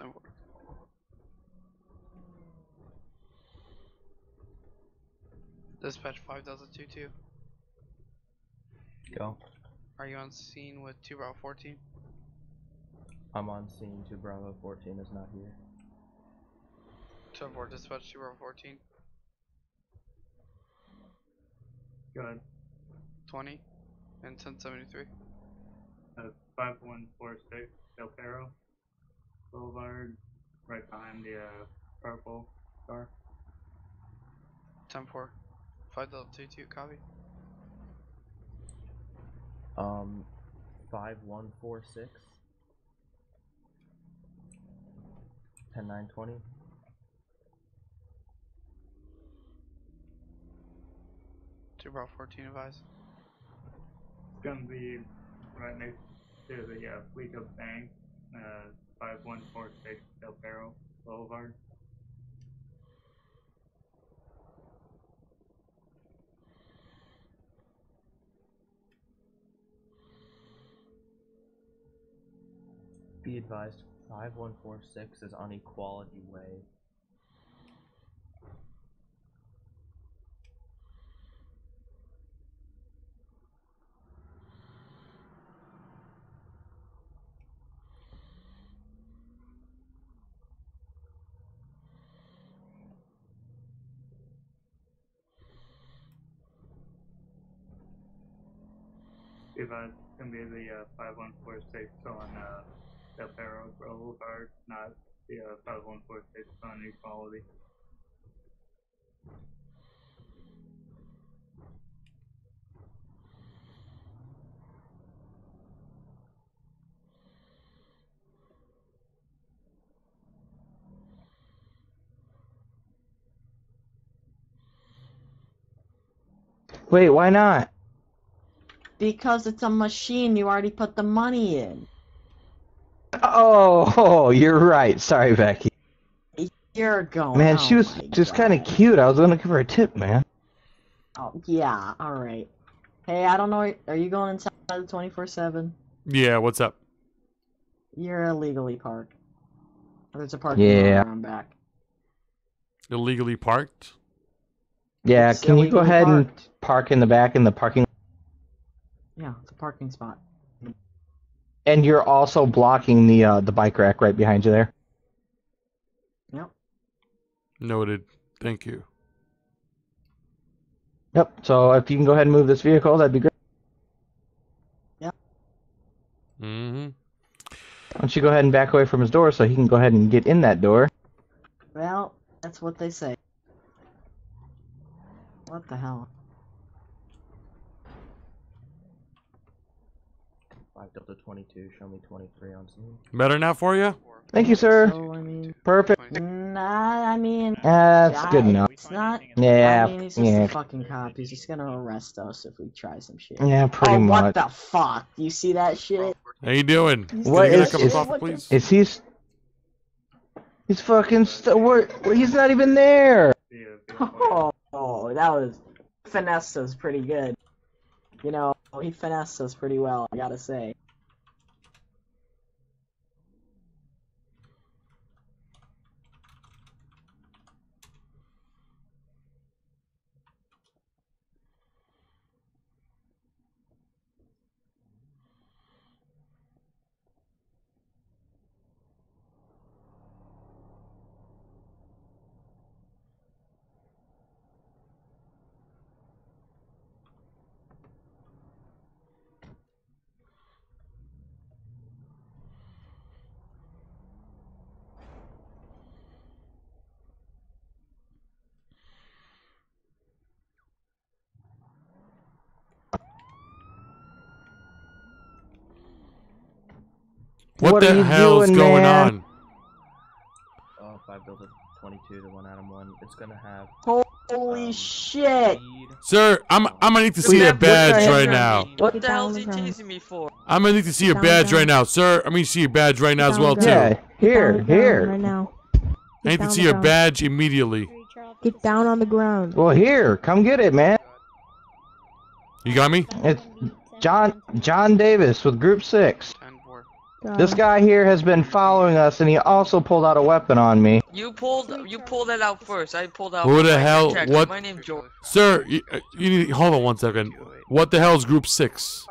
10-4. Dispatch 5022. Go. Are you on scene with 2 Bravo 14? I'm on scene. 2 Bravo 14 is not here. 10-4, dispatch 2 Bravo 14. Go ahead. 20 and 1073. 5146 Del Perro Boulevard, right behind the purple car. 10-4. 5022, copy. 5146 10920. Two Bravo 14 advise. It's gonna be right next to the Fleeco Bank, 5146 Del Perro Boulevard. Be advised, 5146 is on Equality Way. It's gonna be the 5146 on Del Perro Boulevard, not the 5146 on Equality. Wait, why not? Because it's a machine, you already put the money in. Oh, you're right. Sorry, Becky. You're going. Man, she was just kind of cute. I was gonna give her a tip, man. Oh, yeah, alright. Hey, I don't know, are you going inside the 24/7? Yeah, what's up? You're illegally parked. There's a parking lot around back. Illegally parked? Yeah, It's can you go illegally ahead parked. and park in the back in the parking? Yeah, it's a parking spot. And you're also blocking the bike rack right behind you there. Yep. Noted. Thank you. Yep. So if you can go ahead and move this vehicle, that'd be great. Yep. Mm-hmm. Why don't you go ahead and back away from his door so he can go ahead and get in that door? Well, that's what they say. What the hell? 5-22, show me 23 on scene. Better now for you? Thank you, sir. So, I mean, Perfect. nah, I mean, That's good enough. It's not. Yeah. I mean, he's just Yeah. a fucking cop. He's just gonna arrest us if we try some shit. Yeah, pretty oh, much. What the fuck? You see that shit? How you doing? What Can you get is? a cup of coffee, please? Is he? He's fucking. He's not even there. Oh, that was finessed us pretty good. You know, he finessed us pretty well, I gotta say. What the hell's going on? 5-22 to 1 Adam 1. It's gonna have. Holy shit! Sir, I'm gonna need to see your badge right now. What the hell is he chasing me for? I'm gonna need to see your badge right now, sir. I'm gonna see your badge right now as well too. Yeah, here. Right now. I need to see your badge immediately. Get down on the ground. Well, here, come get it, man. You got me? It's John Davis with Group 6. This guy here has been following us, and he also pulled out a weapon on me. You pulled it out first. I pulled out. Who the hell? Check. What? My name's George. Sir, you need. Hold on 1 second. What the hell is Group 6?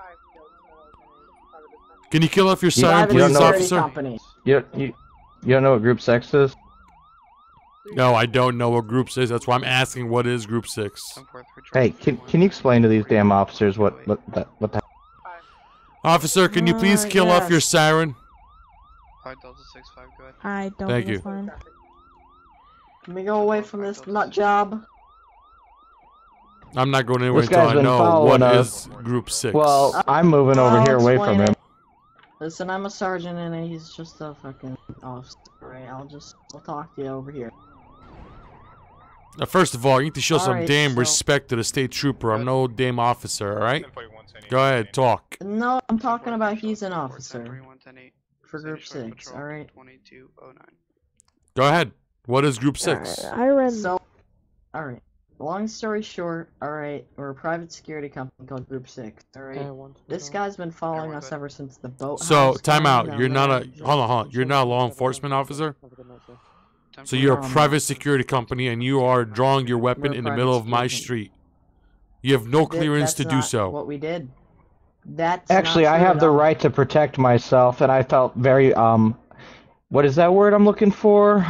Can you kill off your siren, please, officer? You don't know what Group 6 is? No, I don't know what Group 6 is. That's why I'm asking what is Group 6. Hey, can you explain to these damn officers what the... Officer, can you please kill off your siren? 5 Delta 65, go ahead. I don't. Thank you. Fine. Can we go away from this nut job? I'm not going anywhere This until guy's I been know following what us. is Group 6. Well, I'm moving over here away from him. Listen, I'm a sergeant and he's just a fucking officer, right? I'll talk to you over here. Now, first of all, you need to show some Alright, damn so- respect to the state trooper. I'm no damn officer, alright? Go ahead, talk. No, I'm talking about he's an officer. For Group 6, alright? Go ahead. What is Group 6? I read. So, alright. Long story short, alright, we're a private security company called Group 6, alright? This guy's been following us ever since the boat. So, time out. You're not a... Hold on. You're not a law enforcement officer? So you're a private security company and you are drawing your weapon in the middle of my street. You have no clearance to do so. What we did. That's Actually, not I true have at the all. right to protect myself, and I felt very, what is that word I'm looking for?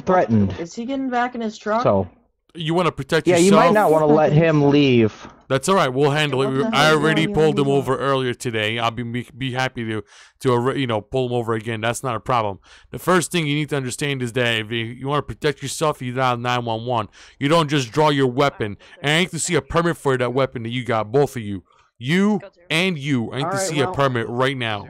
Threatened. Is he getting back in his truck? So, You want to protect yeah, yourself? you might not want to let him leave. That's all right. We'll handle What it. the I hell? already Yeah, pulled him yeah. over earlier today. I'll be happy to pull him over again. That's not a problem. The first thing you need to understand is that if you want to protect yourself, you dial 911. You don't just draw your weapon. And I need to see a permit for that weapon that you got, both of you. You and you. I need to Alright, see a well- permit right now.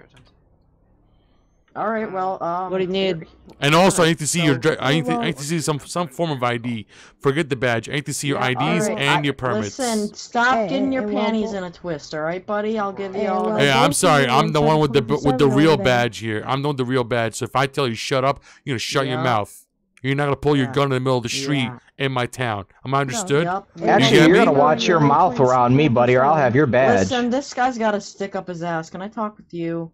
Alright, well, What do you need? And also, I need to see your. So- I need to see some form of ID. Forget the badge. I need to see your IDs alright, and your permits. Listen, stop Hey, getting your hey, well, panties well- in a twist, alright, buddy? I'll give you Hey, all well, Hey, the... I'm both sorry. of you I'm are the one with the 727 real over there. badge here. I'm the one with the real badge. So if I tell you shut up, you're gonna shut your Yeah. mouth. You're not gonna pull your Yeah. gun in the middle of the street Yeah. in my town. Am I understood? Yup. Actually, get you're me? gonna watch your mouth around me, buddy, or I'll have your badge. Listen, this guy's got to stick up his ass. Can I talk with you?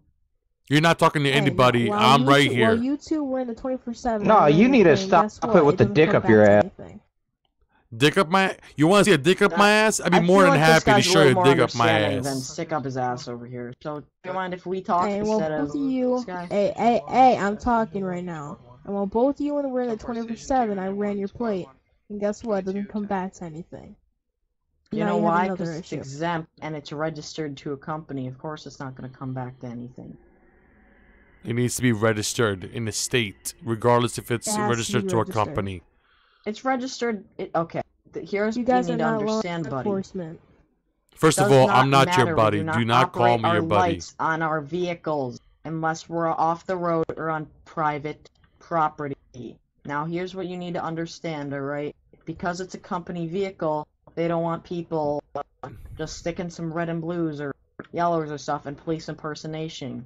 You're not talking to Hey, anybody. while I'm you right two- here. While you two were in the 24/7. No, I you ran need your to plane, stop guess it what? with the doesn't dick come up back your to ass. anything. Dick up my. You want to see a dick up my ass? I'd be I more feel than like this happy to guy's a show you little a more dick up my understanding than ass. stick up his ass over here. So, do you mind if we talk Hey, well, instead both of of you. this guy? Hey, I'm talking right now. And while both of you were in the 24/7, I ran your plate. And guess what? It doesn't come back to anything. You Now know have why? another Because it's issue. exempt and it's registered to a company. Of course, it's not going to come back to anything. It needs to be registered in the state, regardless if it's It has to be registered to a registered. company. It's registered. Okay. Here's You what guys you are need to not law understand, buddy. enforcement. First of Does all, I'm not matter. your buddy. We Do not call operate me your our buddy. lights on our vehicles unless we're off the road or on private property. Now, here's what you need to understand, alright? Because it's a company vehicle, they don't want people just sticking some red and blues or yellows or stuff and police impersonating.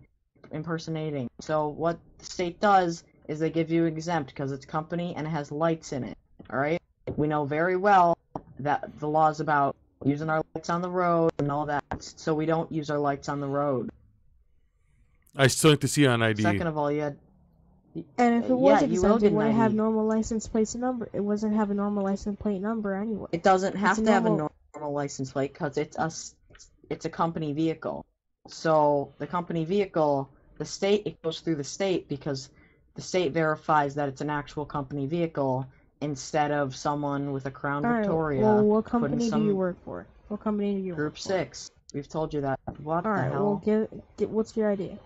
So what the state does is they give you exempt because it's company and it has lights in it, alright? We know very well that the law's about using our lights on the road and all that, so we don't use our lights on the road. I still need to see an ID. Second of all, you had... And if it Yeah, was you will exempt, get it an wouldn't have ID. normal license plate number. It wasn't have a normal license plate number anyway. It doesn't have It's a to have a normal- normal license plate because it's a company vehicle. So the company vehicle, the state, it goes through the state because the state verifies that it's an actual company vehicle instead of someone with a Crown Alright, Victoria. well, what putting company do some you work for? What company do you Group work for? 6. We've told you that. What the Alright, well, hell? what's your ID?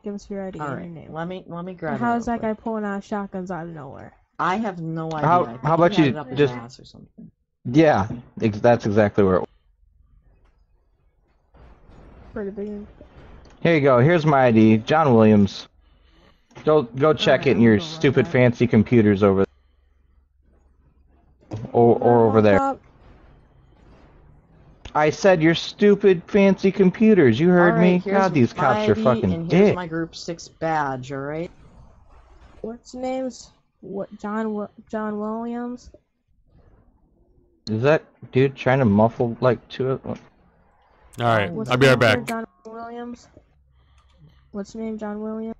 Give us your ID and your Alright, name. let me grab How it is real that guy pulling out shotguns out of nowhere? I have no idea. How- I think how about he had you it up his just- ass or something. Yeah, that's exactly where it was. Pretty big. Here you go. Here's my ID. John Williams. Go check it in your stupid fancy computers over there. or over there. I said your stupid fancy computers. You heard me? God, these cops are fucking and dick. here's my Group 6 badge, alright? What's your name's? What, John Williams? Is that dude trying to muffle like two of them? Alright, I'll be right back. John Williams? What's your name, John Williams?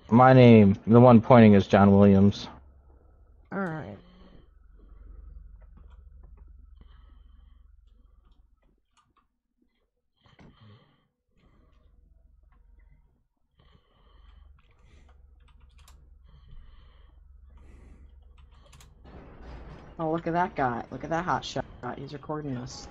My name, the one pointing, is John Williams. Alright. Oh, look at that guy. Look at that hot shot. He's recording us.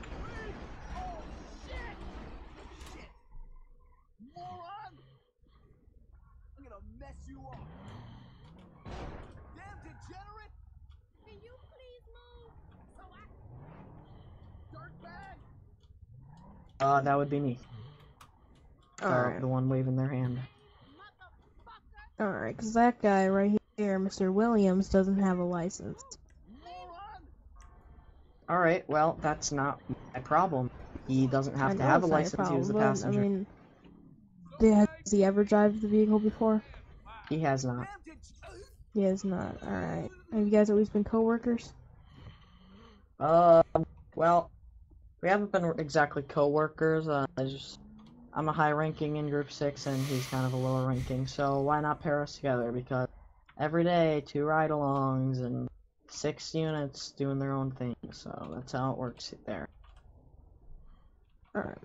That would be me. Alright. The one waving their hand. Alright, because that guy right here, Mr. Williams, doesn't have a license. Alright, well, that's not my problem. He doesn't have to have a license, he was a passenger. I mean, has he ever driven the vehicle before? He has not. He has not, alright. Have you guys always been co-workers? Well, we haven't been exactly co-workers. I'm a high ranking in Group 6 and he's kind of a lower ranking, so why not pair us together? Because every day, 2 ride-alongs and 6 units doing their own thing, so that's how it works there. Alright.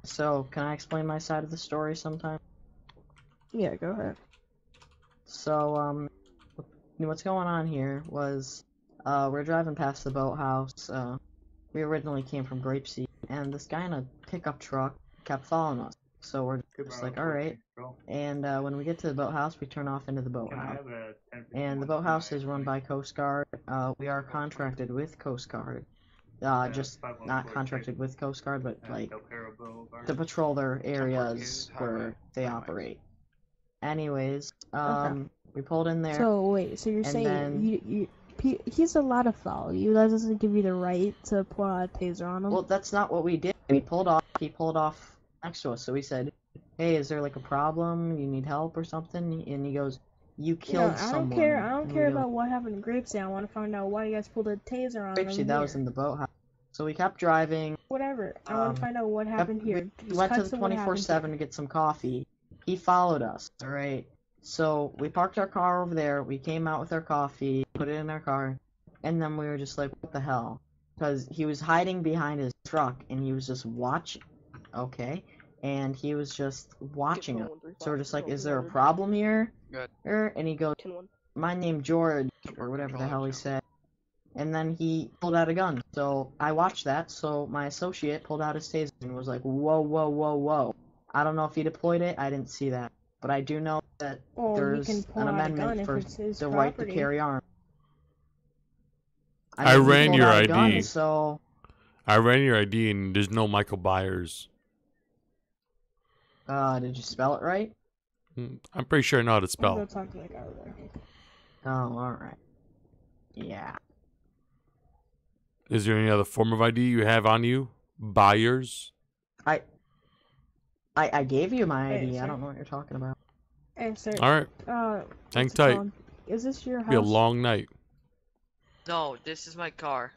So, can I explain my side of the story sometime? Yeah, go ahead. So, what's going on here was, we're driving past the boathouse. We originally came from Grapeseed, and this guy in a pickup truck kept following us. So we're just like, alright. And when we get to the boathouse, we turn off into the boathouse. And the boathouse is run by Coast Guard. We are contracted with Coast Guard. Just not contracted with Coast Guard, but like to patrol their areas where they operate. Anyways, we pulled in there. So wait, so you're saying he's allowed to follow you? That doesn't give you the right to pull out a taser on him? Well, that's not what we did. We pulled off. He pulled off next to us. So we said, "Hey, is there like a problem? You need help or something?" And he goes, "You killed someone." I don't care about what happened in Grapeseed. I want to find out why you guys pulled a taser on him. Grapeseed, that was in the boathouse. So we kept driving. Whatever. I want to find out what happened here. We went to the 24/7 to get some coffee. He followed us. All right. So we parked our car over there. We came out with our coffee, put it in our car, and then we were just like, "What the hell?" Because he was hiding behind his truck and he was just watching. Okay. And he was just watching us. So we're just like, "Is there a problem here?" And he goes, "My name George," or whatever the hell he said. And then he pulled out a gun. So I watched that. So my associate pulled out his taser and was like, "Whoa, whoa, whoa, whoa." I don't know if he deployed it. I didn't see that. But I do know that there's an amendment for the right to carry arms. I ran your ID. Gun, so... I ran your ID and there's no Michael Byers. Did you spell it right? I'm pretty sure I know how to spell. Oh, alright. Yeah. Is there any other form of ID you have on you? Byers? I gave you my ID. I don't know what you're talking about. Hey, sir. Alright. Hang tight. Is this your house? Be a long night. No, this is my car.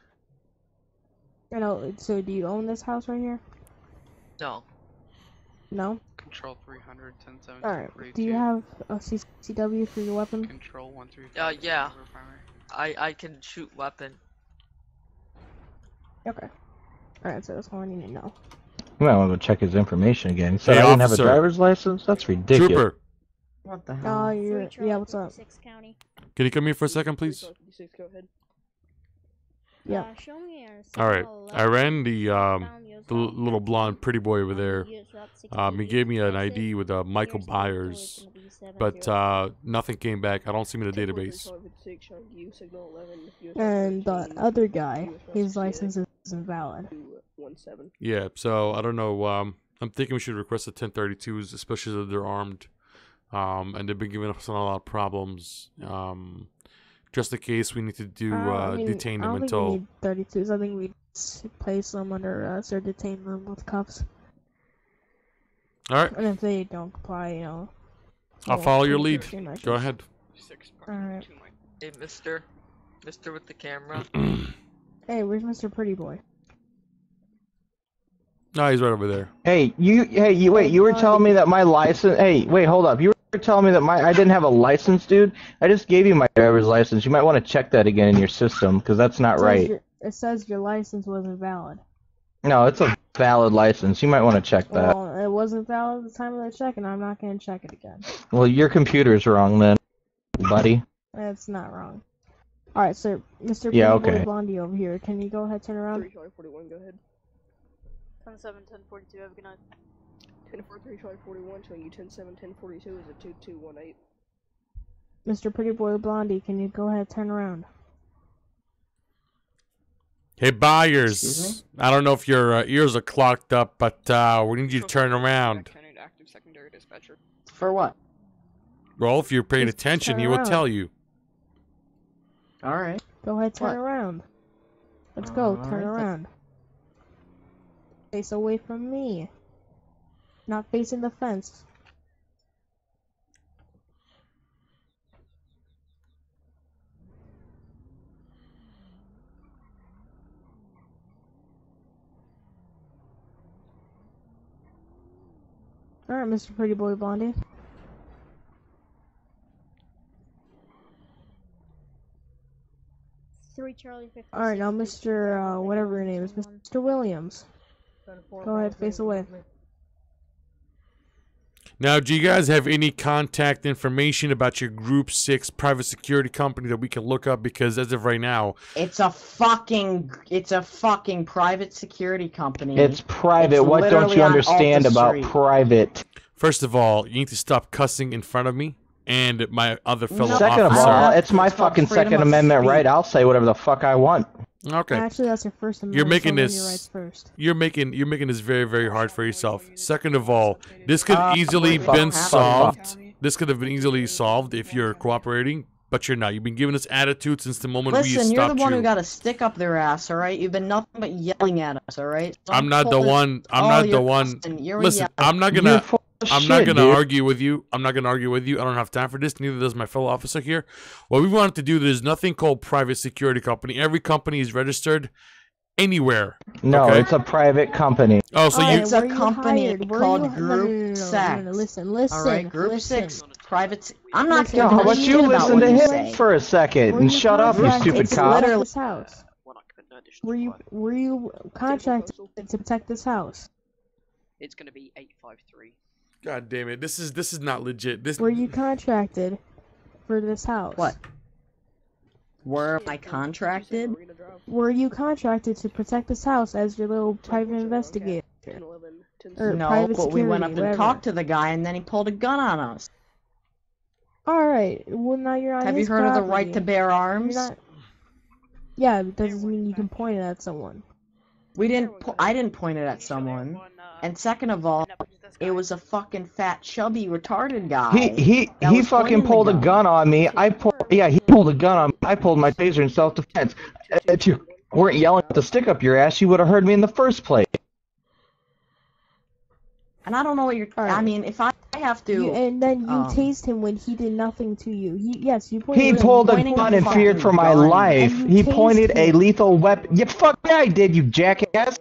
So do you own this house right here? No. No? Control 300, 1070. Alright. Do you have a CCW for your weapon? Control 135. Yeah. I can shoot weapon. Okay. Alright, so that's all I need to know. You might want to go check his information again. He said Hey, I didn't have a officer. driver's license? That's ridiculous. Trooper. What the hell? Yeah, what's up? Can you come here for a second, please? Go ahead. Yeah. Alright. I ran the little blonde pretty boy over there. He gave me an ID with Michael Byers, but nothing came back. I don't see him in the database. And the other guy, his license is invalid. Yeah, so I don't know. I'm thinking we should request the 1032s, especially if they're armed. And they've been giving us a lot of problems. just in case we need to do detain them I don't until. think we need 32s. I think we place them under detain them with cuffs. All right. And if they don't comply, I'll follow your lead. Go ahead. Alright. Hey, Mister with the camera. Hey, where's Mr. Pretty Boy? No, he's right over there. Hey, wait, you were telling me that my license. Hey, wait, hold up. You were telling me that I didn't have a license, dude. I just gave you my driver's license. You might want to check that again in your system, because that's not right. It says your license wasn't valid. No, it's a valid license. You might want to check that. Well, it wasn't valid at the time of the check, and I'm not going to check it again. Well, your computer's wrong then, buddy. That's not wrong. Alright, sir. Mr. Pretty Boy Blondie over here. Can you go ahead, turn around? 3 Charlie 41, go ahead. 10-7, 10-42, have a good night. 10-4-3 Charlie 41, showing you 10-7, 10-42 is a 2218. Mr. Pretty Boy Blondie, can you go ahead, turn around? Hey, buyers. I don't know if your ears are clogged up, but we need you to turn around. Active secondary dispatcher. For what? Well, if you're paying attention, he will tell you. Alright. Go ahead, turn around. Let's go, turn around. Face away from me. Not facing the fence. Alright, Mr. Pretty Boy Blondie. Alright, now Mr. Whatever your name is, Mr. Williams. Go ahead, face away. Now, do you guys have any contact information about your Group 6 private security company that we can look up? Because as of right now... It's a fucking private security company. It's private. What don't you understand about private? First of all, you need to stop cussing in front of me and my other fellow officer. Second of all, it's my fucking Second Amendment right. I'll say whatever the fuck I want. Okay. Actually, that's your First Amendment. You're making your this. rights first. You're making this very, very hard for yourself. Second of all, this could easily been solved. This could have been easily solved if you're cooperating, but you're not. You've been giving us attitude since the moment we stopped you. Listen, you're the one who got a stick up their ass, all right? You've been nothing but yelling at us, all right? I'm not the one. I'm not the one. Listen, I'm not gonna argue with you. I'm not gonna argue with you. I don't have time for this. Neither does my fellow officer here. What we wanted to do, there's nothing called private security company. Every company is registered anywhere. No, it's a private company. Oh, so it's a company called Group 6. Listen. All right, Group 6 private. I'm not going to let you listen to him for a second and shut up, you stupid cop. Were you contracted to protect this house? It's gonna be 853. God damn it! This is not legit. Were you contracted for this house? What? Were I contracted? Were you contracted to protect this house as your little private investigator? No, but we went up and talked to the guy, and then he pulled a gun on us. All right. Well, now you're on. Have you heard of the right to bear arms? Yeah, it doesn't mean you can point it at someone. I didn't point it at someone. And second of all, it was a fucking fat, chubby, retarded guy. He fucking pulled a gun on me. He pulled a gun on me. I pulled my taser in self-defense. If you weren't yelling at the stick up your ass, you would have heard me in the first place. And I don't know what you're. I mean, if I have to. And then you tased him when he did nothing to you. He pulled a gun and feared for my life. He pointed a lethal weapon. You fuck me, I did, you jackass.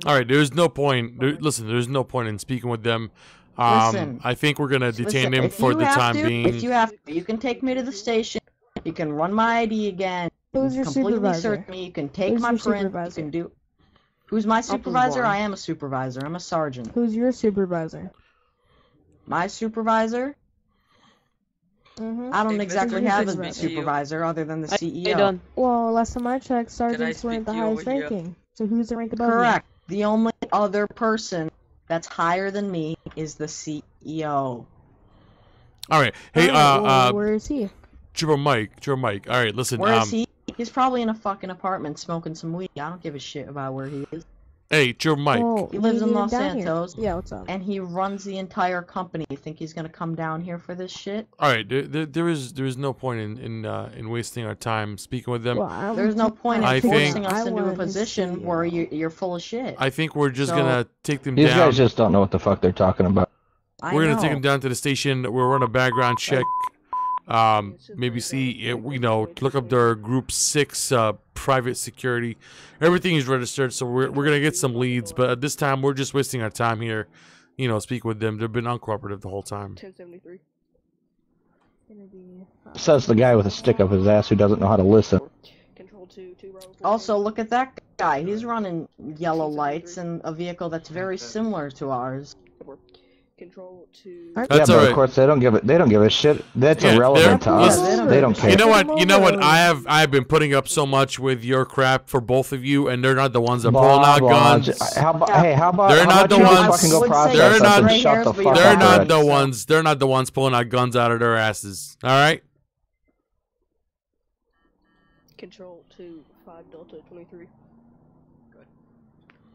All right, there's no point. Listen, there's no point in speaking with them. I think we're gonna detain him for the time being. If you have to, you can take me to the station. You can run my ID again. Who's your supervisor? Search me. You can take my print. You can do. Who's my supervisor? I am a supervisor. I'm a sergeant. Who's your supervisor? My supervisor? I don't exactly have a supervisor other than the CEO. Well, last time I checked, sergeants weren't the highest ranking. So who's the rank above you? Correct. The only other person that's higher than me is the CEO. All right. Hey, where is he? Trooper Mike. All right, listen. Where is he? He's probably in a fucking apartment smoking some weed. I don't give a shit about where he is. Hey, Joe Mike. Oh, he lives in Los down here. Santos. Yeah, what's up? And he runs the entire company. You think he's gonna come down here for this shit? All right, there is no point in wasting our time speaking with them. Well, There's no point I in think- forcing us I into a wanted to position see, where you're full of shit. I think we're just So- gonna take them These down. guys just don't know what the fuck they're talking about. We're gonna take them down to the station. We'll run a background check. Maybe see, look up their Group 6 private security. Everything is registered, so we're gonna get some leads. But at this time, we're just wasting our time here. Speak with them. They've been uncooperative the whole time. 1073. Says the guy with a stick up his ass who doesn't know how to listen. Control 2, 2 Bravo 4. Also, look at that guy. He's running yellow lights in a vehicle that's very similar to ours. Control 2. Yeah, That's but all right. of course they don't give a shit. That's Yeah, irrelevant to they're- us. listen, They don't care. You know what? I've been putting up so much with your crap for both of you, and they're not the ones that Blah, pulling out blah. guns. How about they're They're how not about the you just ones. fucking go process They're something, not. shut the fuck They're up not already. the ones. They're not the ones pulling out guns out of their asses. All right. Control 2, 5 Delta 23. Good.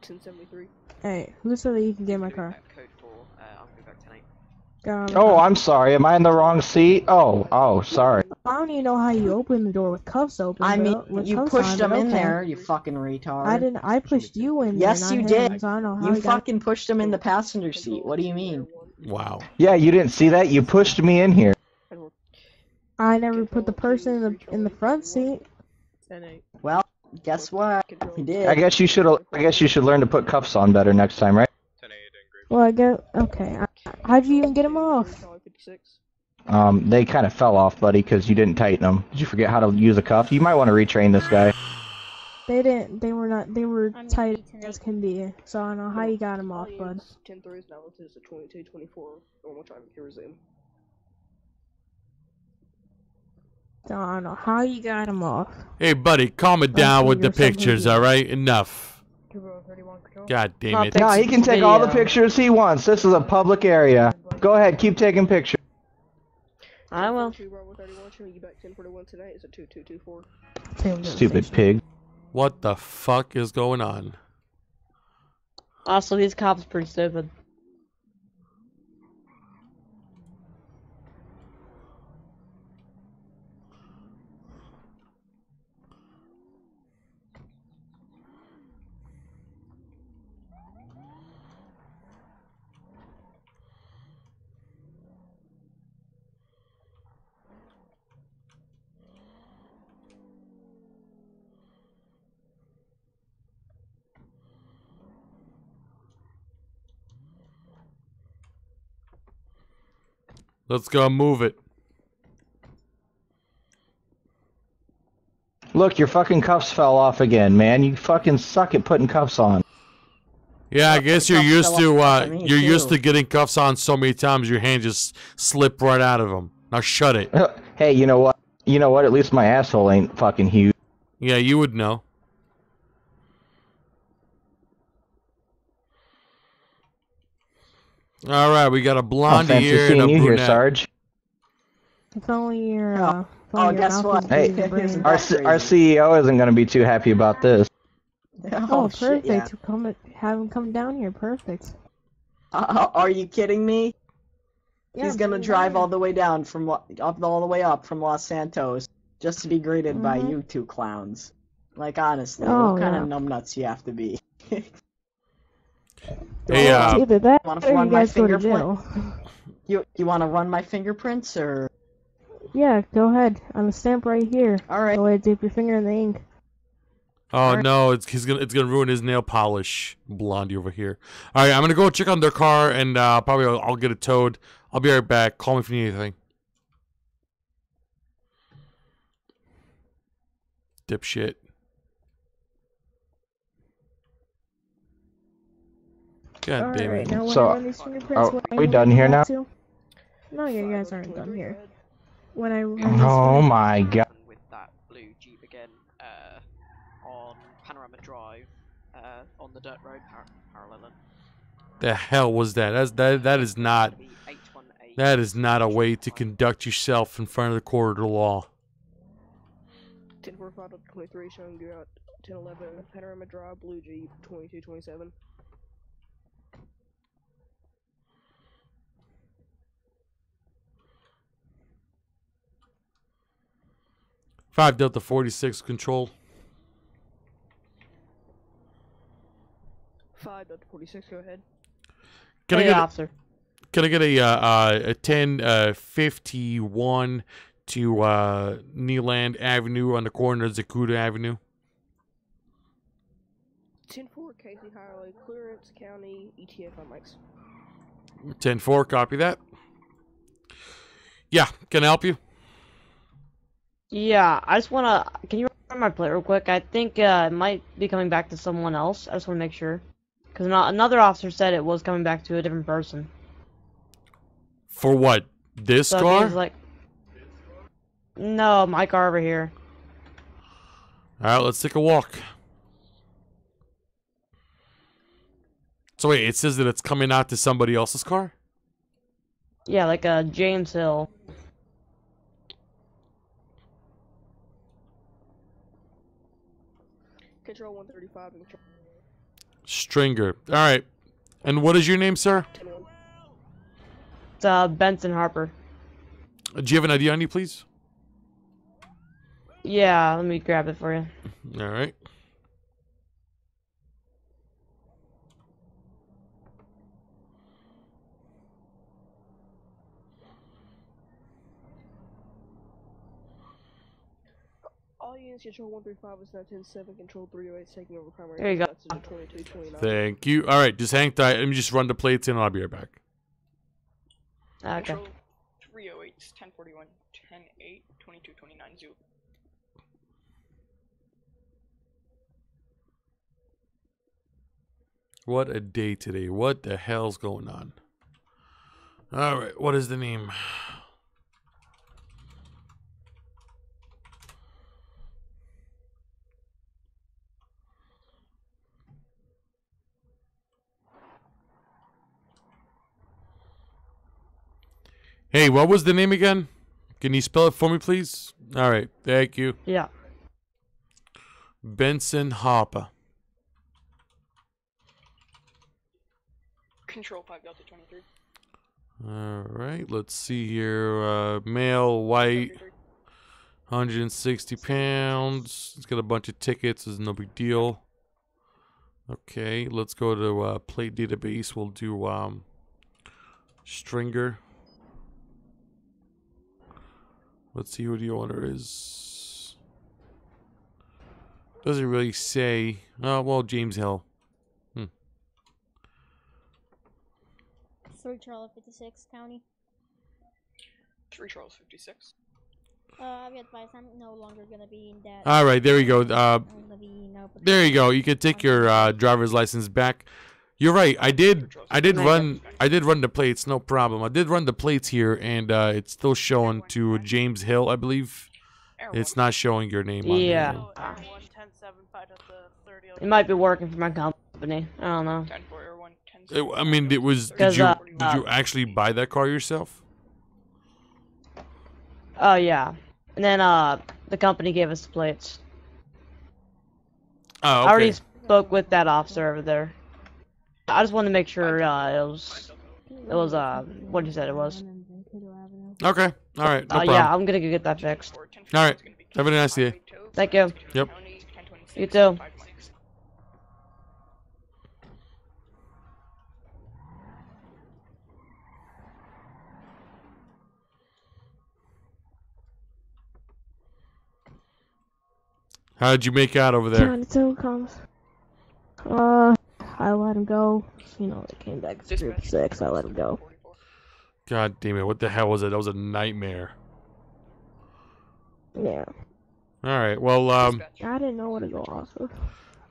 1073. Hey, who said that you can get my car? Code 4, I'm going back tonight. Oh, I'm sorry. Am I in the wrong seat? Oh, sorry. I don't even know how you open the door with cuffs open. I mean, but with you cuffs pushed on, him but in okay. there, you fucking retard. I didn't. I pushed you in there. Yes, not you him, did. so I don't know how You he got- fucking pushed him in the passenger seat. What do you mean? Wow. Yeah, you didn't see that? You pushed me in here. I never put the person in the front seat. 10-8. Well, guess what? He did. I guess you should learn to put cuffs on better next time, right? Well, I guess okay. How'd you even get him off? They kind of fell off, buddy, because you didn't tighten them. Did you forget how to use a cuff? You might want to retrain this guy. They didn't. They were not. They were tight as can be. So I don't know how you got him off, bud. 10-3 is now limited to 22-24. Normal time can resume. So I don't know how you got him off. Hey, buddy, calm it down with the pictures. All right, enough. God damn it. No, he can take all the pictures he wants. This is a public area. Go ahead, keep taking pictures. I will. 2 Bravo 31, showing you back 1041 tonight is a 2224. Stupid pig. What the fuck is going on? Also, these cops are pretty stupid. Let's go move it. Look, your fucking cuffs fell off again, man. You fucking suck at putting cuffs on. Yeah, I guess you're used to getting cuffs on so many times your hand just slip right out of them. Now shut it. Hey, you know what? You know what? At least my asshole ain't fucking huge. Yeah, you would know. All right, we got a blondie fancy here and seeing a you brunette. here, Sarge. If only your. guess what? Hey, our CEO isn't going to be too happy about this. Oh, shit, perfect. yeah. Have him come down here. Perfect. Are you kidding me? Yeah, He's gonna bring him drive down all the way down from all the way up from Los Santos just to be greeted by Mhm. you two clowns. Like honestly, Oh, what kind yeah. of numbnuts you have to be? Hey, Either that want or to run you my guys go to fingerprint? jail. You want to run my fingerprints or? Yeah, go ahead. On the stamp right here. All right. Go ahead, dip your finger in the ink. Oh no, it's gonna ruin his nail polish. Blondie over here. All right, I'm gonna go check on their car and probably I'll get it towed. I'll be right back. Call me if you need anything. Dipshit. God damn it. Alright, now when So, I run these fingerprints, are what I we need done to here go now? to- No, you guys aren't done here. When I run these Oh my god. With that blue Jeep again, on Panorama Drive, on the dirt road, paralleling. The hell was that? That is not. That is not a way to conduct yourself in front of the court of the law. 1045 up 23 showing you out 1011 Panorama Drive, Blue Jeep, 2227. Five Delta 46 control. 5 Delta 46, go ahead. Can I Hey, get officer. Can I get a 1051 to Neeland Avenue on the corner of Zakuta Avenue? 10-4, Casey Highway, clearance, county, ETF on mics. 10-4, copy that. Yeah, can I help you? Yeah, I just wanna. Can you run my plate real quick? I think it might be coming back to someone else. I just wanna make sure, because another officer said it was coming back to a different person. For what? This So car? he's like, no, my car over here. Alright, let's take a walk. So wait, it says that it's coming out to somebody else's car? Yeah, like James Hill. Control 135 and control. Stringer. Alright. And what is your name, sir? It's Benson Harper. Do you have an ID on you, please? Yeah, let me grab it for you. Alright. All units, control 135 is now 10-7, control 308 taking over primary. There you go. 2229. Thank you. Alright, just hang tight. Let me just run the plates and I'll be right back. Okay. Control 308, 1041, 10-8, 2229 Zoo. What a day today. What the hell's going on? Alright, what is the name? Hey, what was the name again? Can you spell it for me, please? Alright, thank you. Yeah. Benson Harper. Control 5 Delta 23. Alright, let's see here. Male, white, 160 pounds. He's got a bunch of tickets. It's no big deal. Okay, let's go to plate database. We'll do Stringer. Let's see who the owner is. Doesn't really say. Oh, well, James Hill. 3 Charlie 56 County. 3 Charles 56. I've got advice. I'm no longer gonna be in that. All right, there you go. There you go. You can take your Okay. driver's license back. You're right. I did run the plates. No problem. I did run the plates here, and it's still showing to James Hill, I believe. It's not showing your name on Yeah. there. It might be working for my company. I don't know. I mean, it was. Did 'Cause, you actually buy that car yourself? Oh yeah. And then the company gave us the plates. Oh, okay. I already spoke with that officer over there. I just wanted to make sure it was what you said it was. Okay. All right. No problem. Yeah, I'm gonna go get that fixed. All right. Have a nice day. Thank you. Yep. You too. How did you make out over there? 22 comes. I let him go. You know, they came back to group 6. I let him go. God damn it! What the hell was it? That was a nightmare. Yeah. All right. Well, I didn't know what to go off of.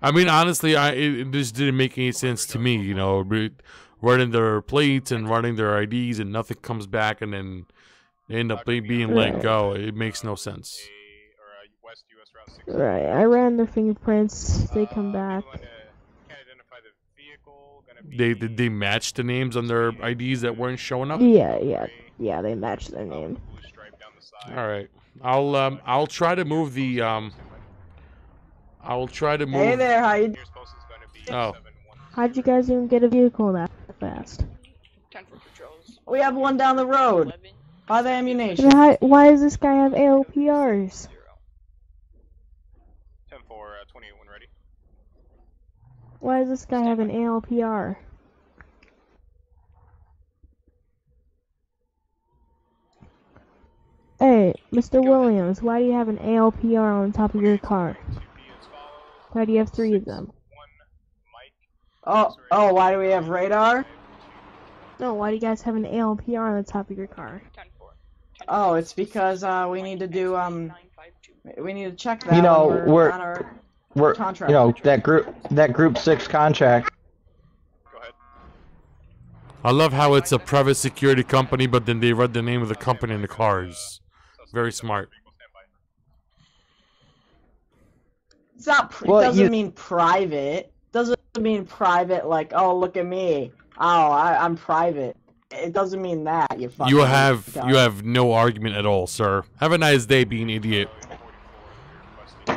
I mean, honestly, it just didn't make any sense to me. You know, running their plates and running their IDs, and nothing comes back, and then they end up being let go. It makes no sense. Right. I ran their fingerprints. They come back. Did they match the names on their IDs that weren't showing up? Yeah. They matched their name. All right. I'll try to move the I will try to move. Hey there, how you? Oh. How'd you guys even get a vehicle that fast? 10 for patrols. We have one down the road. By the ammunition. Why does this guy have ALPRs? 10-4, 28 when ready. Why does this guy have an ALPR? Hey, Mr. Williams, why do you have an ALPR on top of your car? Why do you have 3 of them? Oh, why do we have radar? No, why do you guys have an ALPR on the top of your car? Oh, it's because we need to do we need to check that. You know, when we're on our contract. you know, that group 6 contract. I love how it's a private security company, but then they read the name of the company in the cars. Very smart. It's not. It doesn't mean private. Doesn't mean private like, oh, look at me. Oh, I'm private. It doesn't mean that. You fucking. You have no argument at all, sir. Have a nice day, being idiot.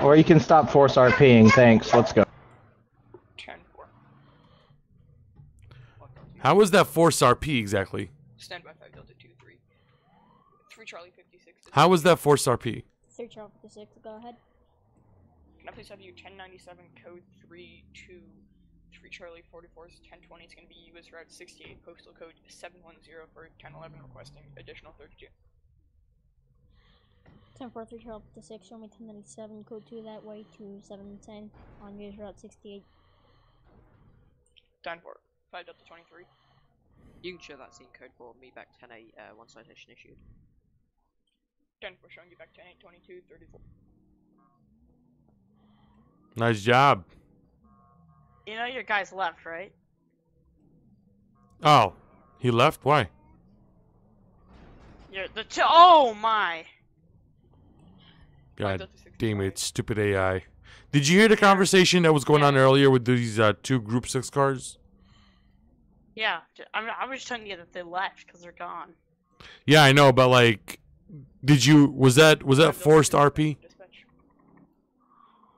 Or you can stop force RPing. Thanks. Let's go. How was that force RP exactly? Stand by 5 Delta 2-3. 3 Charlie 56. How was that force RP? 3 Charlie 56, go ahead. Can I please have you 1097 code 32 3 Charlie 44's 1020. It's going to be US Route 68, postal code 710 for 1011, requesting additional 32. 10-4, 3 Charlie 56, show me 1097, code 2 that way to 710 on US Route 68. 10-4, 5 Delta 23. You can show that scene code for me back 10-8, one citation issued. 10-4, showing you back 10-8, 22, 34. Nice job. You know your guy's left, right? Oh, he left? Why? Oh my! God damn it, stupid AI. Did you hear the conversation that was going on earlier with these 2 Group 6 cars? Yeah, I was just telling you that they left because they're gone. Yeah, I know, but like, was that forced RP?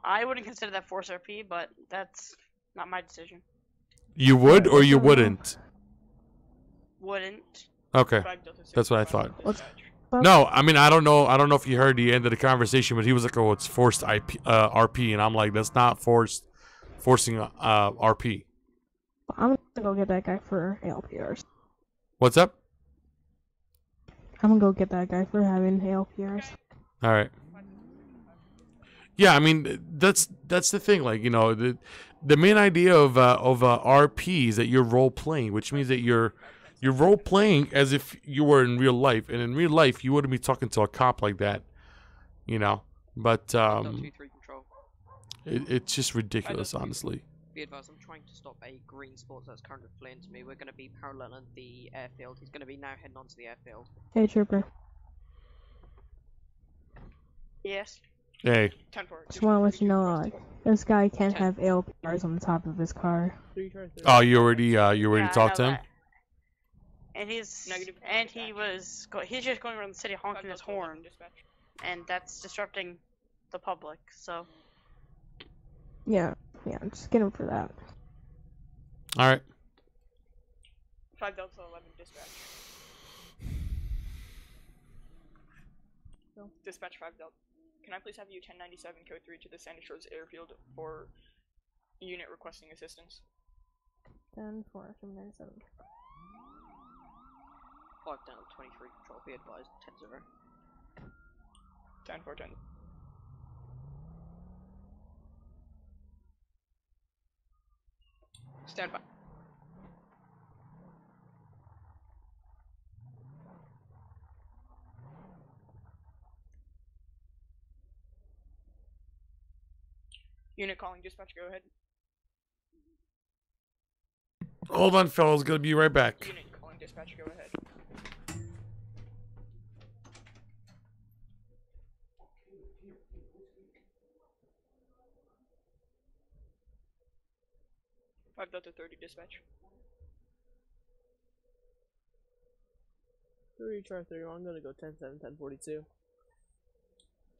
I wouldn't consider that force RP, but that's not my decision. You would or you wouldn't? Wouldn't. Okay, that's what I thought. No, I mean I don't know if you heard the end of the conversation, but he was like, "Oh, it's forced RP," and I'm like, "That's not forcing RP." I'm gonna go get that guy for ALPRs. What's up? I'm gonna go get that guy for having ALPRs. All right. Yeah, I mean that's the thing. Like, you know, the main idea of RP is that you're role playing, which means that you're role playing as if you were in real life, and in real life you wouldn't be talking to a cop like that, you know. But it's just ridiculous, honestly. Be advised, I'm trying to stop a green sports that's currently fleeing to me. We're going to be paralleling the airfield. He's going to be now heading onto the airfield. Hey, Trooper. Yes. Hey. Just want to let you know, this guy can't have ALPRs on the top of his car. Oh, you already talked to him? And he's just going around the city honking his horn, and that's disrupting the public. So. Yeah, just get him for that. All right. 5 Delta 11 dispatch. Dispatch 5 Delta. Can I please have you 1097 code 3 to the Sandy Shores airfield for unit requesting assistance? 10-4, 1097. 5 down 23 control, be advised, 10-0. 10-4, 10. Stand by. Unit calling dispatch, go ahead. Hold on, fellas, gonna be right back. Unit calling dispatch, go ahead. Delta 30 dispatch. 3 Char 31, I'm gonna go 10-7, 10-42.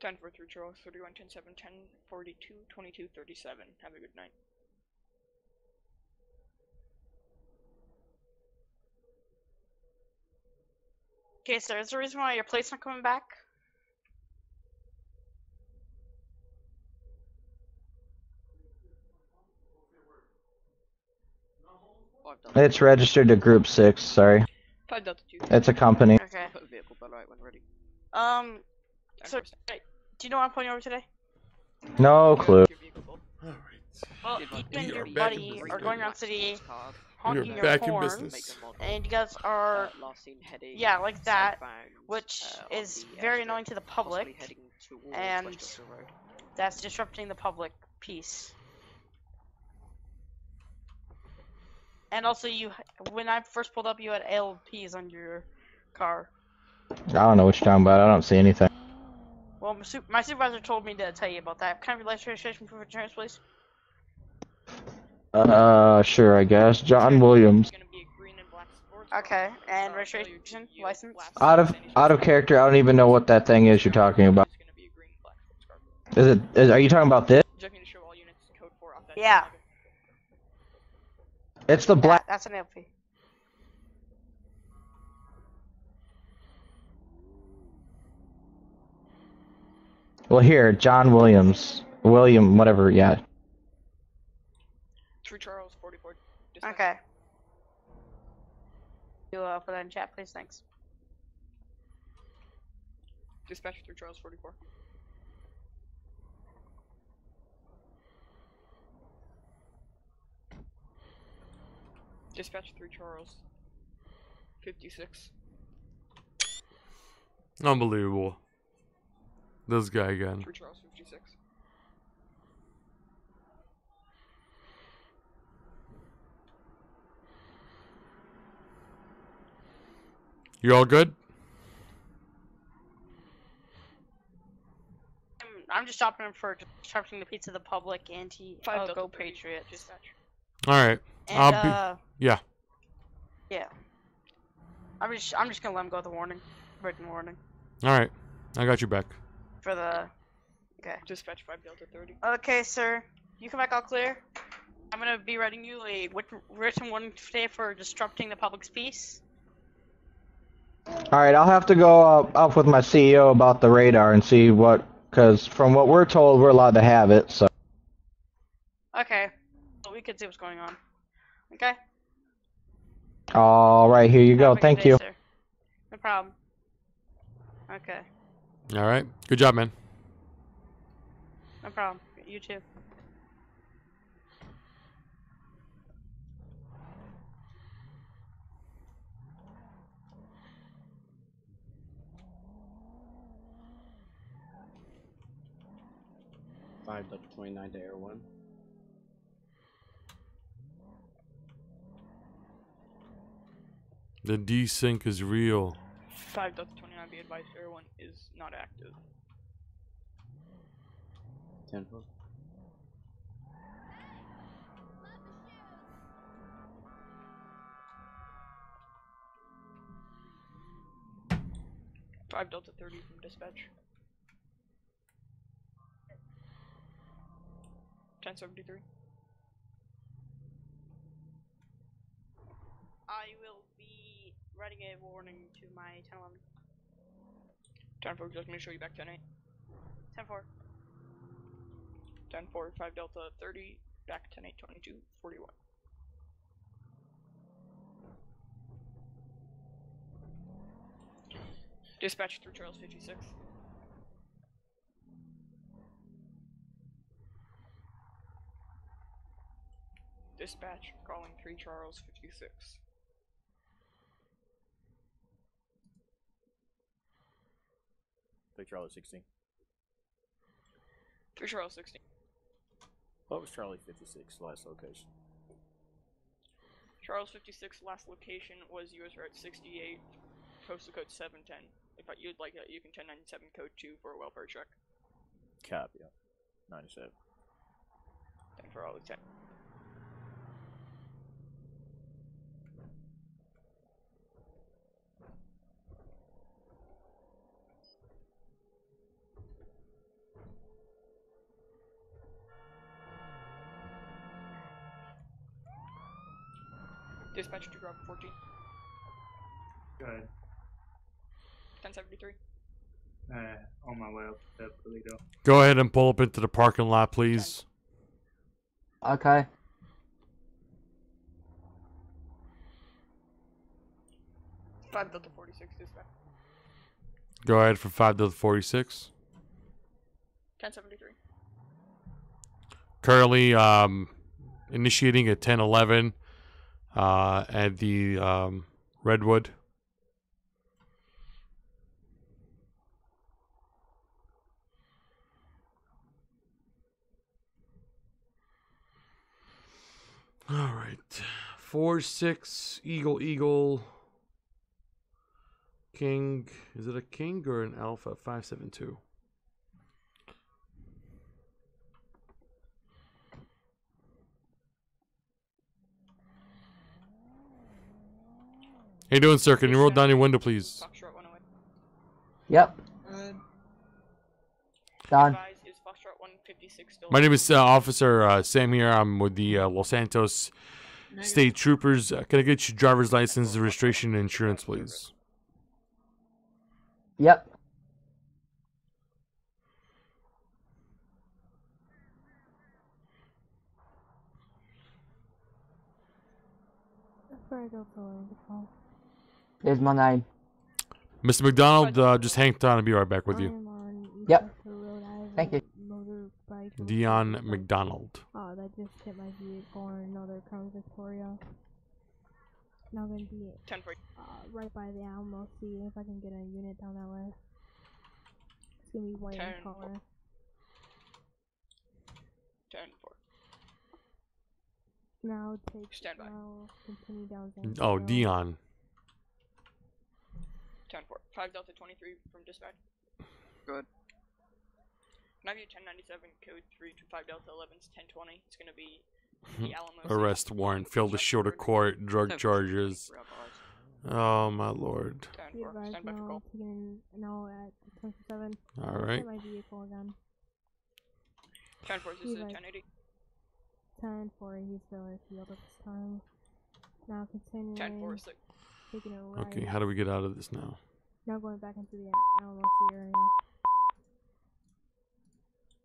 10 for 3 Charles, 31, 10, 7, 10, 42, 22, 37. Have a good night. Okay, sir, is there a reason why your plate's not coming back? It's registered to Group 6, sorry. 5 Delta 2. It's a company. Okay. Vehicle by right when ready. So, do you know what I'm pulling over today? No clue. Well, you and your buddy are going around city honking your back in horn, business. and you guys are, yeah, like that, which is very annoying to the public, and that's disrupting the public peace. And also, when I first pulled up, you had LPs on your car. I don't know what you're talking about. I don't see anything. Well, my supervisor told me to tell you about that. Can I have your license registration proof of insurance, please? Sure, I guess. John Williams. Okay, and registration, license? Out of character, I don't even know what that thing is you're talking about. Are you talking about this? Yeah. It's the black. That's an LP. Well, here, John Williams. William, whatever, yeah. 3 Charles, 44. Okay. You put that in chat, please, thanks. Dispatch 3 Charles, 44. Dispatch 3 Charles, 56. Unbelievable. This guy again. 3 Charles, 56. You all good? I'm just stopping him for disrupting the peace of the public, and go Patriots. Dispatch. All right. And, I'll be. Yeah. Yeah. I'm just gonna let him go with the warning, written warning. All right. I got you back. For the. Okay. Dispatch 5 Delta 30. Okay, sir. You come back all clear. I'm gonna be writing you a written warning today for disrupting the public's peace. Alright, I'll have to go up with my CEO about the radar and see what, because from what we're told, we're allowed to have it, so. Okay. So we can see what's going on. Okay? Alright, here you go. Thank you. Sir. No problem. Okay. All right. Good job, man. No problem. You too. Five Delta 29 to Air 1. The desync is real. 5 Delta 29, be advised, Air 1 is not active. 10 4. Five Delta 30 from dispatch. 1073. I will be writing a warning to my 1011. 10-4, just going to show you back 10-8. 10-4. 10-4, 5 Delta 30, back 10-8, 22, 41. Dispatch 3 Charles 56. Dispatch calling 3 Charles 56. Charlie 16. 3 Charles 16. What was Charlie 56 last location? Charles 56 last location was US Route 68, postal code 710. If you'd like it, you can 1097 code 2 for a welfare check. Copy. 97. 10 for all the 10. Dispatch to drop 14. Go ahead. 1073. On my way up to Toledo. Go ahead and pull up into the parking lot, please. Okay. Five Delta 46 dispatch. Go ahead for 5 Delta 46. 1073. Currently, initiating at 1011 at the Redwood. All right, 4-6 Eagle King. Is it a King or an Alpha? 572. How you doing, sir? Can you roll down your window, please? Yep. Done. My name is Officer Sam here. I'm with the Los Santos State Troopers. Can I get your driver's license, registration, and insurance, please? Yep. Here's my name. Mr. McDonald, just hang tight. I'll be right back with you. Yep. Thank you. Dion McDonald. Oh, that just hit my vehicle on another Crown Victoria. Now I'm gonna be right by the Alamo, see if I can get a unit down that way. It's gonna be white in color. 10-4. Now take Standby. Now continue down. Oh, Dion. 10-4. 5 Delta 23 from dispatch. Good. Can I have you 1097 code 325 Delta 11's 1020? It's gonna be the Alamo. Arrest warrant. Failed to show to court. Drug charges. Oh my lord. 10-4. Stand by for call. Now at 27. All right. My vehicle again. 10-4. This is a 1080. 10-4. He's failure field at this time. Now continuing. 10-4. Taking a right. Okay, how do we get out of this now? Now going back into the Alamo area.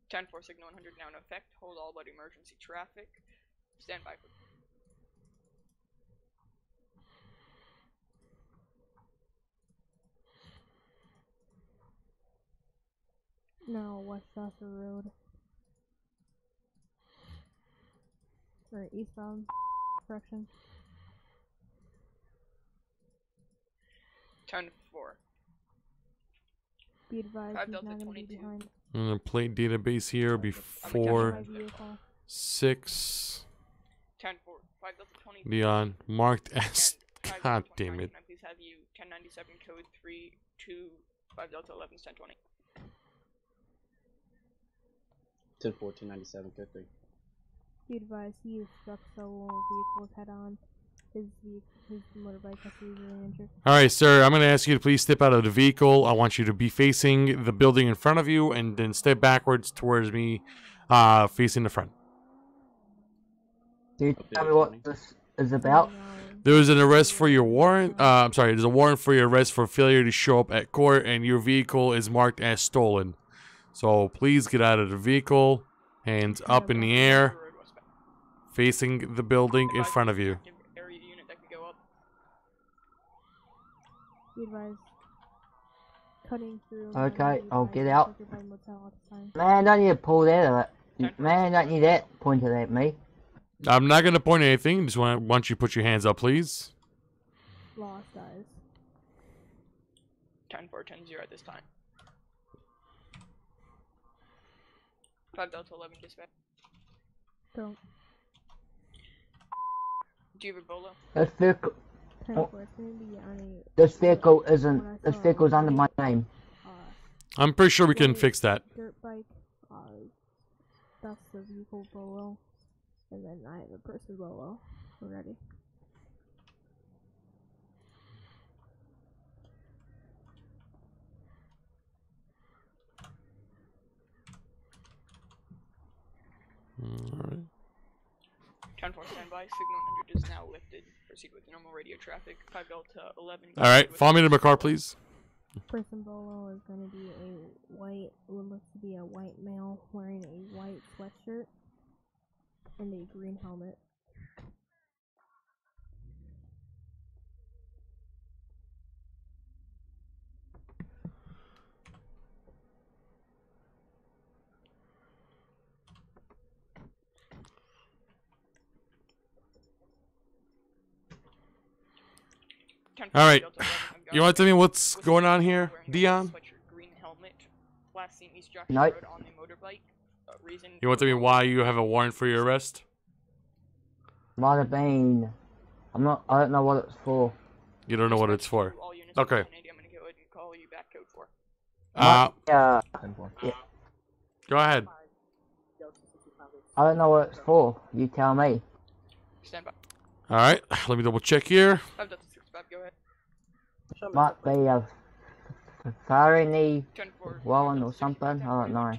10-4 signal 100 now in effect. Hold all but emergency traffic. Stand by for. No, West Shasta Road. Or eastbound. Correction. 10-4. Be advised, he's not gonna be behind. Plate database here before 6. 10-4. 5 Delta 20. Leon marked as. God damn it. Can I please have you 1097 code 325 Delta 11's 1020? 10-4, 1097, code 3. Be advised, he is struck solo vehicles head on. His motorbike has severely injured. Alright, sir, I'm going to ask you to please step out of the vehicle. I want you to be facing the building in front of you and then step backwards towards me, facing the front. Can you tell me what this is about? There was an arrest for your warrant. I'm sorry, there's a warrant for your arrest for failure to show up at court, and your vehicle is marked as stolen. So please get out of the vehicle, hands up in the air, facing the building in front of you. Be advised, cutting through. Okay, I'll get out. Man, don't need to pull that at it. Man, don't need that pointed at me. I'm not going to point at anything. Just want you to put your hands up, please. Lost eyes. 10-4-10-0 at this time. 5 Delta 11 dispatch. Don't. Do you have Ebola? This vehicle. This vehicle isn't. This vehicle's under my name. I'm pretty sure we can fix that. Dirt bike. That's the vehicle Bolo. And then I have a person Bolo. We're ready. Alright. 10-4 standby. Signal 100 is now lifted. Proceed with normal radio traffic. 5 Delta 11. All right, follow me to my car, please. Pre-Superbowl is going to be what looks to be a white male wearing a white sweatshirt and a green helmet. All right, you want to tell me what's going on here, Dion? Nope. You want to tell me why you have a warrant for your arrest? Might have been. I don't know what it's for. You don't know what it's for. Okay. Yeah. Go ahead. I don't know what it's for. You tell me. All right, let me double check here. Might be a felony warrant or something. I don't know.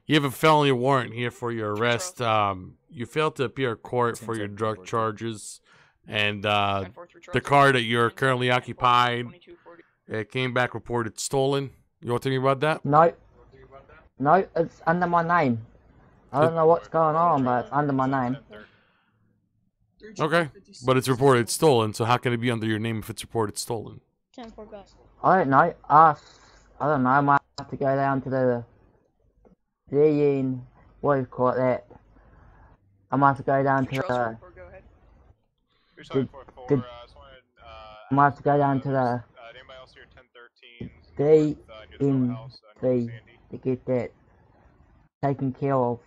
You have a felony warrant here for your arrest. You failed to appear in court for your drug charges, and the car that you're currently occupied, it came back reported stolen. You want to tell me about that? No. No, it's under my name. I don't know what's going on, but it's under my name. Okay, but it's reported stolen, so how can it be under your name if it's reported stolen? I don't know. I don't know. I might have to go down to the what do you call that? I might have to go down to the I might have to go down to the DMV to get that taken care of.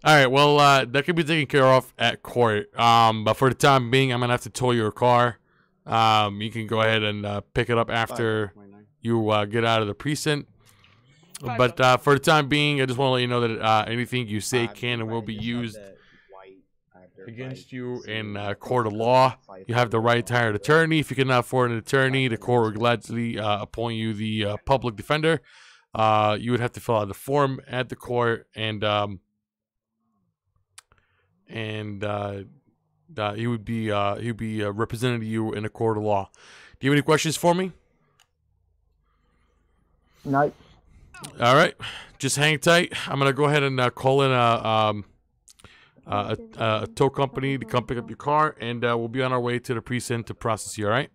All right, well, that can be taken care of at court. But for the time being, I'm gonna have to tow your car. You can go ahead and pick it up after you get out of the precinct. But for the time being, I just want to let you know that anything you say can and will be used against you in court of law. You have the right to hire an attorney. If you cannot afford an attorney, the court will gladly appoint you the public defender. You would have to fill out the form at the court, and he would be representing you in a court of law. Do you have any questions for me? No. All right, just hang tight. I'm gonna go ahead and call in a tow company to come pick up your car, and we'll be on our way to the precinct to process you. All right?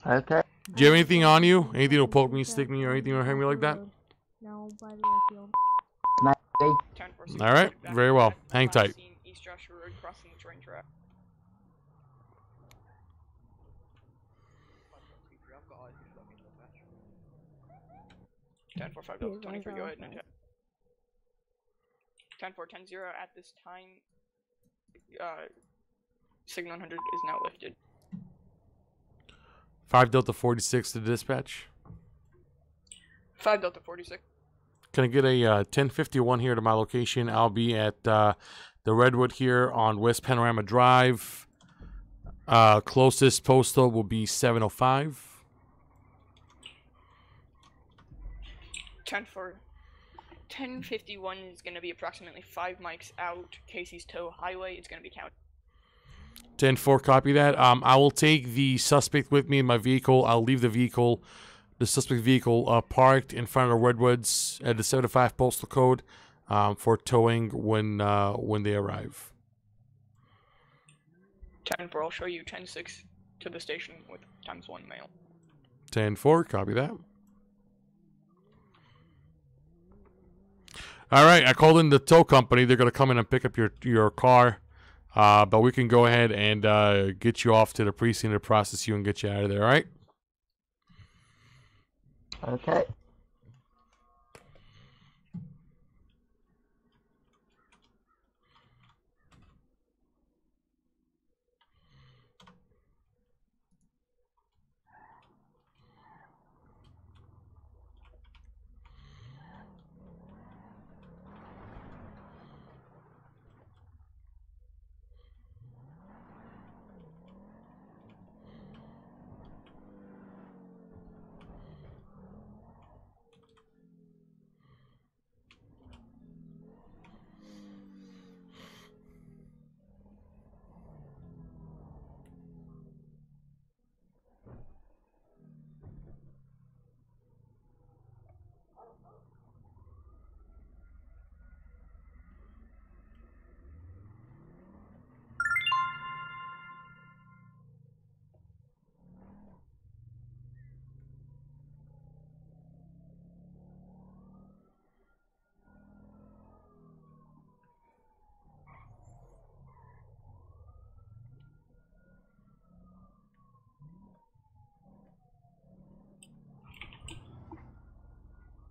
Okay. Do you have anything on you? Anything to poke me, stick me, or anything or hurt me like that? No, by the airfield. All right, very well. Hang tight. East Joshua Road, crossing the train track. Ten 4 5 Delta 23. Go ahead and 10-4-10-0 at this time. Signal 100 is now lifted. 5 Delta 46 to dispatch. 5 Delta 46. Can I get a 1051 here to my location? I'll be at the Redwood here on West Panorama Drive. Closest postal will be 705. 1051 is going to be approximately 5 mics out. Casey's Toe Highway. It's going to be counted. 10-4, copy that. I will take the suspect with me in my vehicle. I'll leave the suspect vehicle parked in front of the Redwoods at the 75 postal code for towing when they arrive. 10-4, I'll show you 10-6 to the station with ×1 mail. 10-4, copy that. All right, I called in the tow company. They're going to come in and pick up your car. But we can go ahead and get you off to the precinct to process you and get you out of there, all right? Okay.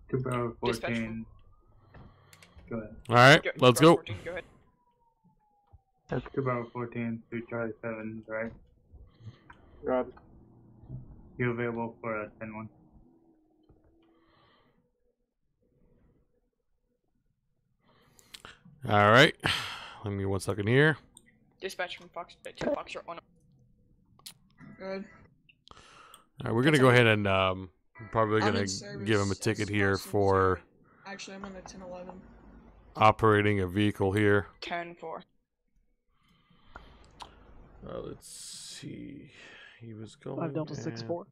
2 Bravo 14. Go ahead. Alright, let's go. 14, go ahead. 2 Bravo 14, 3 Charlie 7, right? Rob. You available for a 10-1? Alright. Let me 1 second here. Dispatch from Fox to Foxtrot 1. Good. Alright, we're gonna go ahead and probably gonna give him a ticket here for Actually, I'm on a 10-11. operating a vehicle here. 10-4. Let's see. He was going 5 Delta 6-4.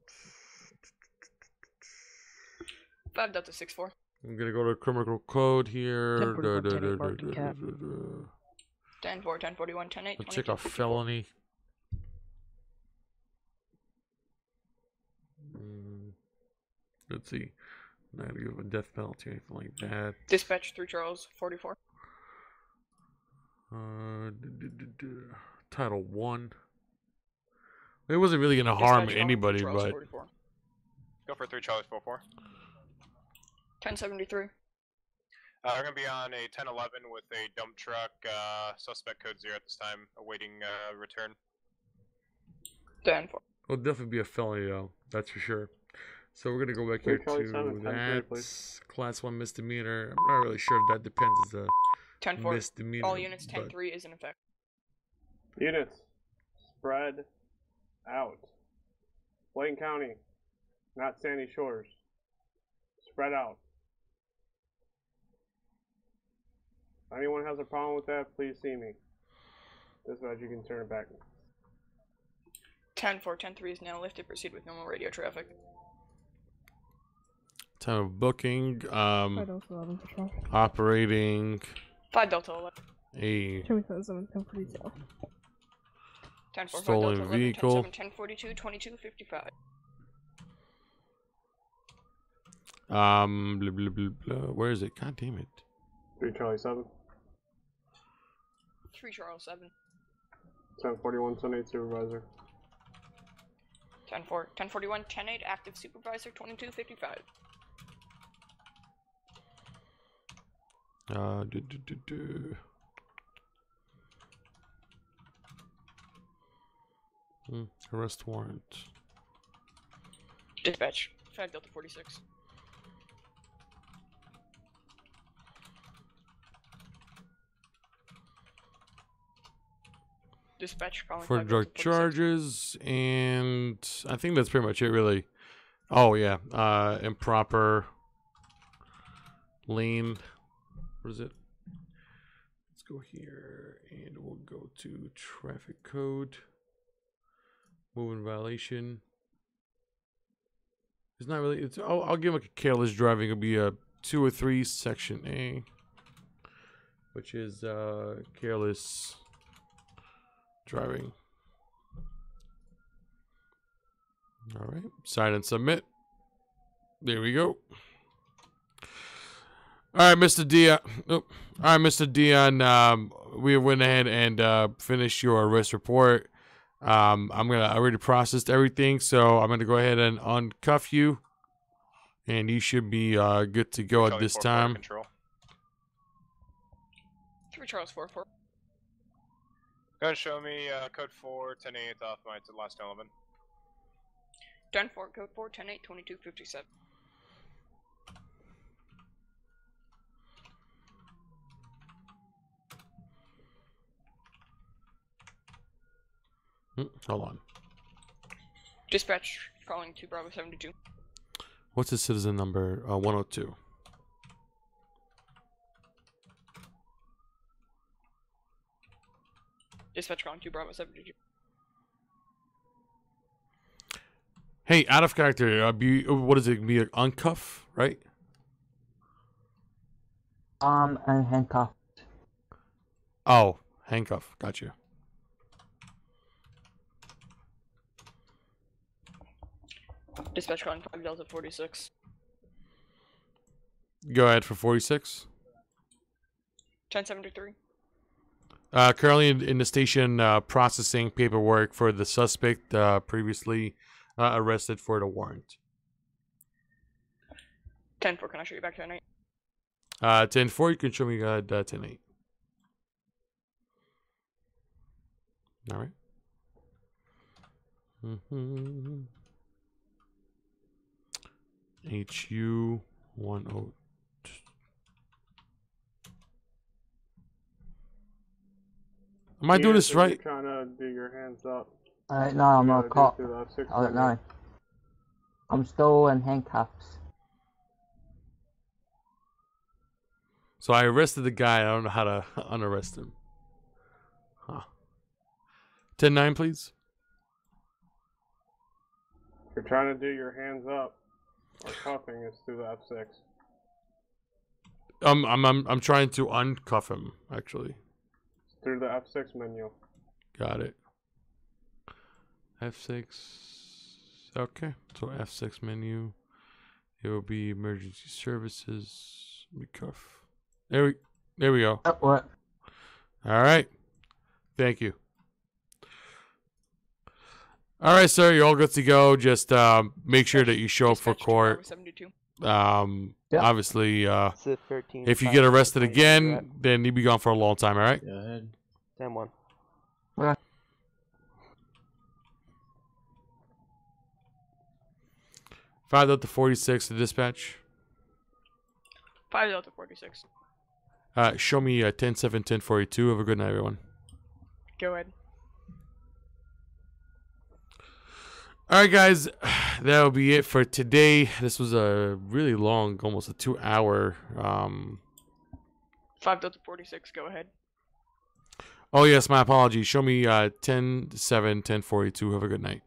5 Delta 6-4. I'm gonna go to criminal code here. 10-4, 10-41, 10-8. Let's check a felony. Let's see. Not gonna give a death penalty or anything like that. Dispatch 3 Charles 44. Title 1. It wasn't really gonna harm anybody, but. 44. Go for 3 Charlie 44. 1073. We're gonna be on a 1011 with a dump truck. Suspect code 0 at this time, awaiting return. 10-4. It'll definitely be a felony, though. That's for sure. So we're gonna go back here to that class 1 misdemeanor. I'm not really sure if that depends as a 10-4. misdemeanor. All units 10-3 is in effect. Units, spread out. Blaine County, not Sandy Shores. Spread out. If anyone has a problem with that, please see me. Dispatch, you can turn it back. 10-4, 10-3 is now lifted. Proceed with normal radio traffic. Time of booking. Operating. 5 Delta 11. A 10-4, stolen vehicle. 10-42, 2255. Blah, blah, blah, blah. Where is it? God damn it. 3 Charlie 7. 3 Charles 7. 1041, 10-8 supervisor. 10-4, 1041, 10-8 active supervisor 2255. Arrest warrant. Dispatch 5 Delta 46. Dispatch calling for drug charges, and I think that's pretty much it, really. Oh yeah, improper lane. What is it? Let's go here, and we'll go to traffic code. Moving violation. It's not really. It's. I'll give him like a careless driving. It'll be a 203 section A, which is careless driving. All right, sign and submit. There we go. All right, Mr. Dion. Oh, all right, Mr. Dion. We went ahead and finished your arrest report. I already processed everything, so I'm gonna go ahead and uncuff you, and you should be good to go at this time. Control. 3 Charles 44. Go ahead and show me code 4, 10-8 off my last 11. 10-4, code 4, 10-8, 2257. Hold on. Dispatch calling 2 Bravo 72. What's his citizen number? 102. Dispatch calling 2 Bravo 72. Hey, out of character. What is it? Be an uncuff, right? And handcuff. Oh, handcuff. Gotcha. Dispatch calling 5 Delta 46. Go ahead for 46. 1073. Currently in the station processing paperwork for the suspect previously arrested for the warrant. 10-4, can I show you back 10-8? 10-4, you can show me 10-8. All right. HU 10. Am I doing this right? Trying to do your hands up. No, I'm not caught. No. I'm still in handcuffs. So I arrested the guy. I don't know how to unarrest him. Huh. 10-9, please. If you're trying to do your hands up or cuffing, it's through the F6. I'm trying to uncuff him, actually. It's through the F6 menu. Got it. F6. Okay. So F6 menu. It will be emergency services. Recuff. There we go. What? All right. Thank you. All right, sir. You're all good to go. Just make sure that you show up for court. Obviously, if you get arrested again, then you'll be gone for a long time. All right. Go ahead. 10-1. 5 Delta 46 to dispatch. 5 Delta 46. Show me 10-7, 10-42. Have a good night, everyone. Go ahead. All right, guys. That'll be it for today. This was a really long, almost a 2-hour. 5 Delta 46. Go ahead. Oh, yes. My apologies. Show me 10-7, 10-42. Have a good night.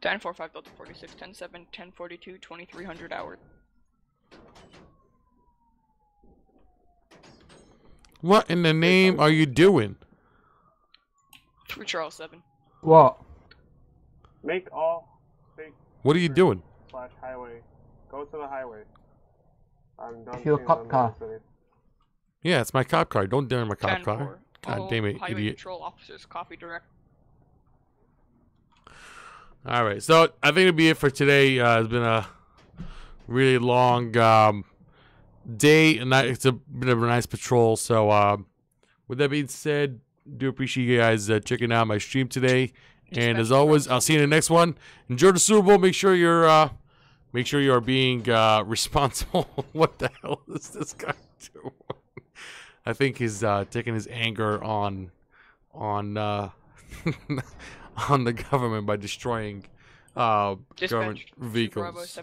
10-4, 5 Delta 46, 10-7, 10-42, 2300 hours. What in the name are you doing? 3 Charles 7. What? Make all state. What are you doing? / highway. Go to the highway. I'm done. It's your cop car. Yeah, it's my cop car. Don't dare my cop 10-4. car. God All damn it, highway idiot. Patrol officers, copy direct. All right, so I think it'll be it for today. It's been a really long day, and it's been a nice patrol. So, with that being said, do appreciate you guys checking out my stream today. And as always, I'll see you in the next one. Enjoy the Super Bowl. Make sure you're being responsible. What the hell is this guy doing? I think he's taking his anger on on the government by destroying government vehicles.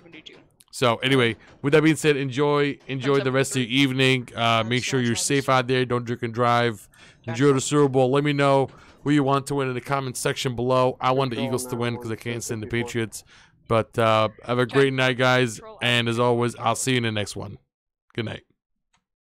So anyway, with that being said, enjoy the rest of your evening. Make sure you're safe out there. Don't drink and drive. Enjoy the Super Bowl. Let me know who you want to win in the comment section below. I want the Eagles to win because I can't stand the Patriots. But have a great night, guys. And as always, I'll see you in the next one. Good night.